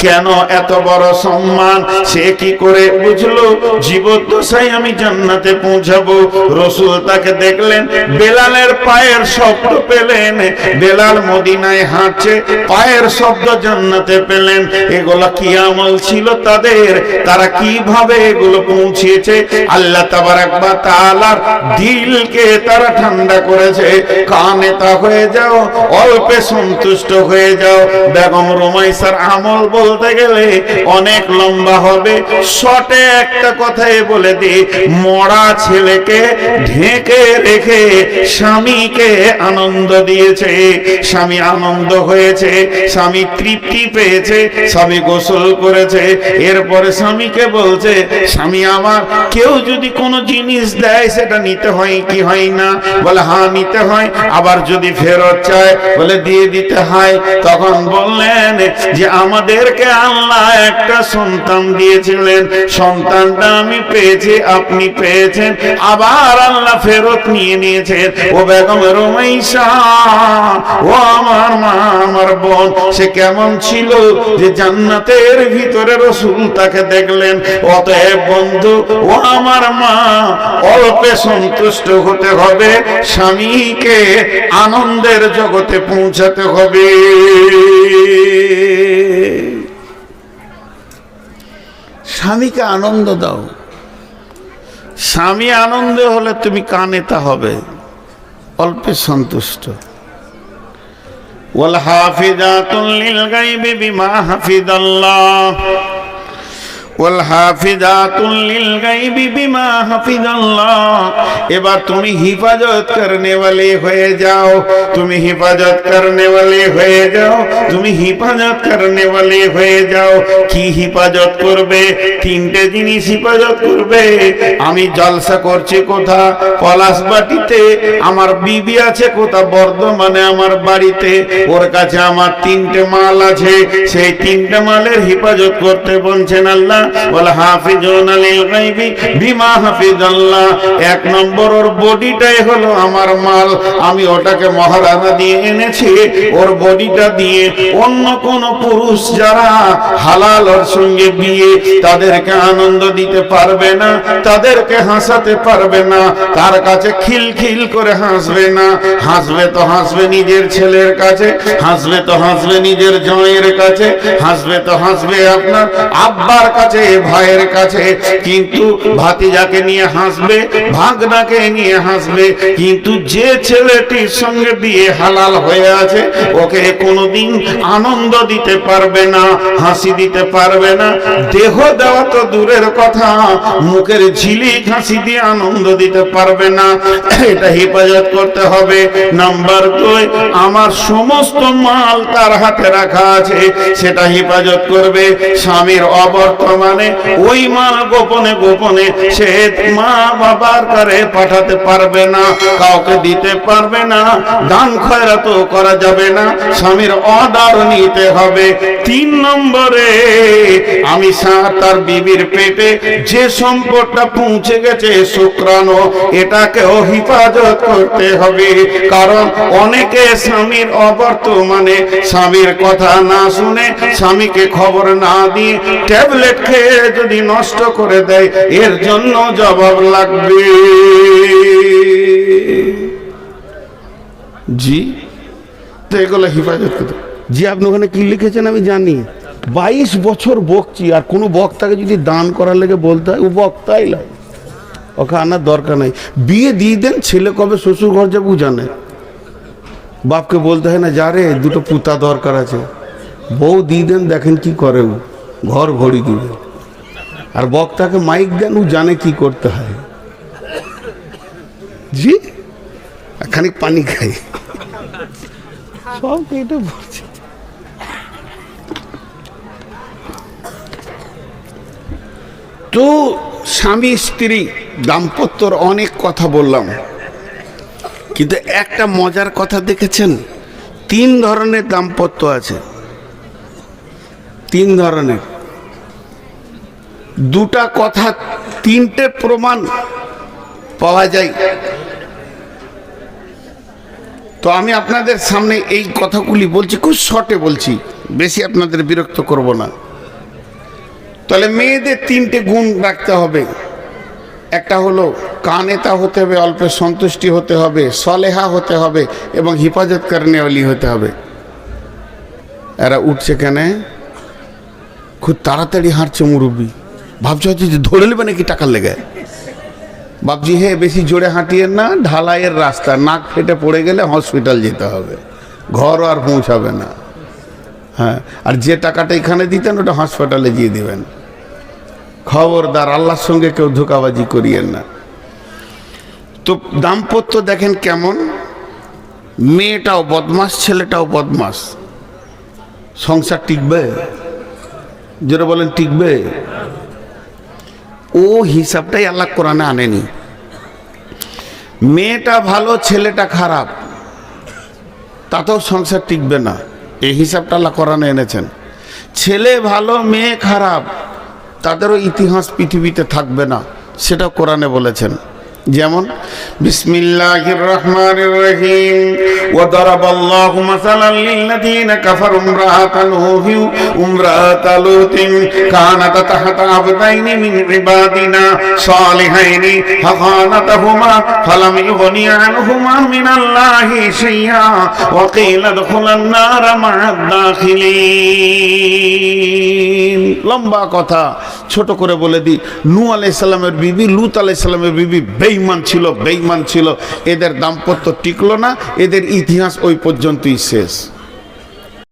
কেন এত বড় সম্মান? সে কি করে বুঝলো জীবদ্দশায় আমি জান্নাতে পৌঁছাবো? রসুল তাকে দেখলেন, বেলালের পায়ের শব্দ পেলেন, বেলাল মদিনায় হাঁটছে, পায়ের শব্দ জান্নাতে পেলেন। এগুলো কি আমল ছিল তাদের? তারা কিভাবে এগুলো পৌঁছেছে? আল্লাহ তাবারাক ওয়া তাআলার দিলকে তারা ঠান্ডা করেছে। কানেতা হয়ে যাও, অল্পে সন্তুষ্ট হয়ে যাও। বেগম রুমাইসার আমল বলতে গেলে অনেক লম্বা হবে, শর্টে একটা কথাই বলে দিই, মরা ছেলেকে ঢেকে রেখে স্বামীকে আনন্দ দিয়েছে, স্বামী আনন্দ হয়েছে, স্বামী তৃপ্তি পেয়েছে, স্বামী গোসল করেছে, এরপরে স্বামীকে বলছে, স্বামী আমার, কেউ যদি কোনো জিনিস দেয় সেটা নিতে হয় কি হয় না? বলে হ্যাঁ নিতে হয়। আবার যদি ফেরত চায় বলে দিয়ে দিতে হয়। তখন বললেন যে আমাদেরকে আল্লাহ একটা সন্তান দিয়েছিলেন, সন্তানটা আমি পেয়েছি, আপনি পেয়েছেন, আবার আল্লাহ ফেরত নিয়ে নিয়েছেন। ও বেগম রুমাইসা, ও আমার মা, আমার বোন, সে কেমন ছিল যে জান্নাতের ভিতরে রসুল তাকে দেখলেন। অতএব বন্ধু, ও আমার মা, অল্পে সন্তুষ্ট হতে হবে, স্বামীকে আনন্দের জগতে পৌঁছাতে হবে। স্বামীকে আনন্দ দাও। স্বামী আনন্দে হলে তুমি কানেতা হবে, অল্পে সন্তুষ্ট। ওয়াল হাফিজাতুল লিল গায়বি বিমা হাফিজাল্লাহ, ওয়াল হাফিজাতুল লিল গায়বি বিমা হাফিজাল্লাহ। এবার তুমি হিফাজত করনে ওয়ালি হয়ে যাও, তুমি হিফাজত করনে ওয়ালি হয়ে যাও, তুমি হিফাজত করনে ওয়ালি হয়ে যাও। কি হিফাজত করবে? তিনটে জিনিস হিফাজত করবে। আমি জলসা করছি কোথা? পলাশবাটিতে। আমার বিবি আছে কোথা? বর্ধমানে আমার বাড়িতে। ওর কাছে আমার তিনটে মাল আছে, সেই তিনটে মালের হিফাজত করতে বলছেন আল্লাহ। ওয়াল হাফিজুনা লিল গায়বি বিমা হাফিজাল্লাহ। এক নম্বর, ওর বডিটাই হলো আমার মাল, আমি ওটাকে মহারানা দিয়ে এনেছি। ওর বডিটা দিয়ে অন্য কোন পুরুষ যারা হালাল ওর সঙ্গে বিয়ে, তাদেরকে আনন্দ দিতে পারবে না, তাদেরকে হাসাতে পারবে না, তার কাছে খিলখিল করে হাসবে না। হাসবে তো হাসবে নিজের ছেলের কাছে, হাসবে তো হাসবে নিজের জামাইয়ের কাছে, হাসবে তো হাসবে আপনার আব্বার কাছে, ভাইয়ের কাছে। কিন্তু ভাতিজাকে নিয়ে হাসবে, ভাগনাকে নিয়ে হাসবে। কিন্তু যে ছেলেটির সঙ্গে বিয়ে হালাল হয়ে আছে, ওকে কোনোদিন আনন্দ দিতে পারবে না, হাসি দিতে পারবে না। দেহ দেওয়া তো দূরের কথা, মুখের ঝিলিক হাসি দিয়ে আনন্দ দিতে পারবে না। এটা হেফাজত করতে হবে। নাম্বার 2, আমার সমস্ত মাল তার হাতে রাখা আছে, সেটা হেফাজত করবে। স্বামীর অবর্তমানে ওই মাল গোপনে গোপনে সে মা বাবার কাছে পাঠাতে পারবে না, কাউকে দিতে পারবে না, দান খয়রাত করা যাবে না, স্বামীর অর্ডার নিতে হবে। 3 নম্বরে, আমি তার বিবির পেটে যে সম্পদটা পৌঁছে গেছে শুক্রাণু, এটাকেও হিফাজত করতে হবে। কারণ অনেকে স্বামীর অবর্তমানে স্বামীর কথা না শুনে, স্বামীকে খবর না দিয়ে ট্যাবলেট খেয়ে যদি নষ্ট করে দেয়, এর জন্য জবাব লাগবে। জি, তো এগুলো হিফাজত করতে। জি, আপনি ওখানে কি লিখেছেন আমি জানি। 22 বছর বকছি, আর কোনো বক্তাকে যদি দান করার লেগে বলতে হয়, ও বক্তাই লাগে, ওকে আনার দরকার নাই। বিয়ে দিয়ে দেন, ছেলে কবে শ্বশুর ঘর যাবে জানে। বাপকে বলতে হয় না, যা রে দুটো পুতা দরকার আছে, বউ দিয়ে দেন, দেখেন কি করে, ও ঘর ভরি দিবে। আর বক্তাকে মাইক দেন, ও জানে কি করতে হয়। জি, খানিক পানি খাই, সব এটা বলছে। তো স্বামী স্ত্রী দাম্পত্যর অনেক কথা বললাম, কিন্তু একটা মজার কথা দেখেছেন? 3 ধরনের দাম্পত্য আছে, 3 ধরনের। 2টা কথা, 3টে প্রমাণ পাওয়া যায়। তো আমি আপনাদের সামনে এই কথাগুলি বলছি, খুব শর্টে বলছি, বেশি আপনাদের বিরক্ত করব না। তাহলে মেয়েদের 3টে গুণ রাখতে হবে। একটা হলো কানেতা হতে হবে, অল্পে সন্তুষ্টি হতে হবে, সলেহা হতে হবে, এবং হিফাজত করনেওয়ালি হতে হবে। এরা উঠছে কেন? খুব তাড়াতাড়ি হাঁটছে মুরব্বী, ভাবছে হচ্ছে যে ধরে নেবে নাকি টাকার লেগে। বাবজি, হে বেশি জোরে হাঁটিয়েন না, ঢালাইয়ের রাস্তা, নাক ফেটে পড়ে গেলে হসপিটাল যেতে হবে, ঘর আর পৌঁছাবে না। হ্যাঁ, আর যে টাকাটা এখানে দিতেন ওটা হাসপাতালে দিয়ে দিবেন। খবরদার, আল্লাহর সঙ্গে কেউ ধোঁকাবাজি করিয়েন না। তো দাম্পত্য দেখেন কেমন, মেয়েটাও বদমাস, ছেলেটাও বদমাস, সংসার টিকবে? যেটা বলেন টিকবে? ও হিসাবটাই আল্লাহ কোরআনে আনেনি। মেয়েটা ভালো, ছেলেটা খারাপ, তাতেও সংসার টিকবে না, এই হিসাবটা আল্লাহ কোরআনে এনেছেন। ছেলে ভালো, মেয়ে খারাপ, তাদেরও ইতিহাস পৃথিবীতে থাকবে না, সেটা কোরআনে বলেছেন। যেমন বিসমিল্লাহির রহমানির রহিম, ওয়া দারাবাল্লাহু মাসালান লিল্লাযীনা কাফারু ইমরাআতা নূহি ওয়া ইমরাআতা লূতিন কানাতা তাহতা আবদাইনি মিন ইবাদিনা সালিহাইনি ফাখানাতাহুমা ফালাম ইগনিয়া আনহুমা মিনাল্লাহি শাইআ ওয়া কিলা দুখুলান নারা মা'আদ দাখিলিন। লম্বা কথা, ছোট করে বলে দিই, নূহ আলাইহিস সালামের বিবি লূত আলাইহিস সালামের বিবি বেঈমান ছিল, এদের দাম্পত্য টিকলো না, এদের ইতিহাস ওই পর্যন্তই শেষ।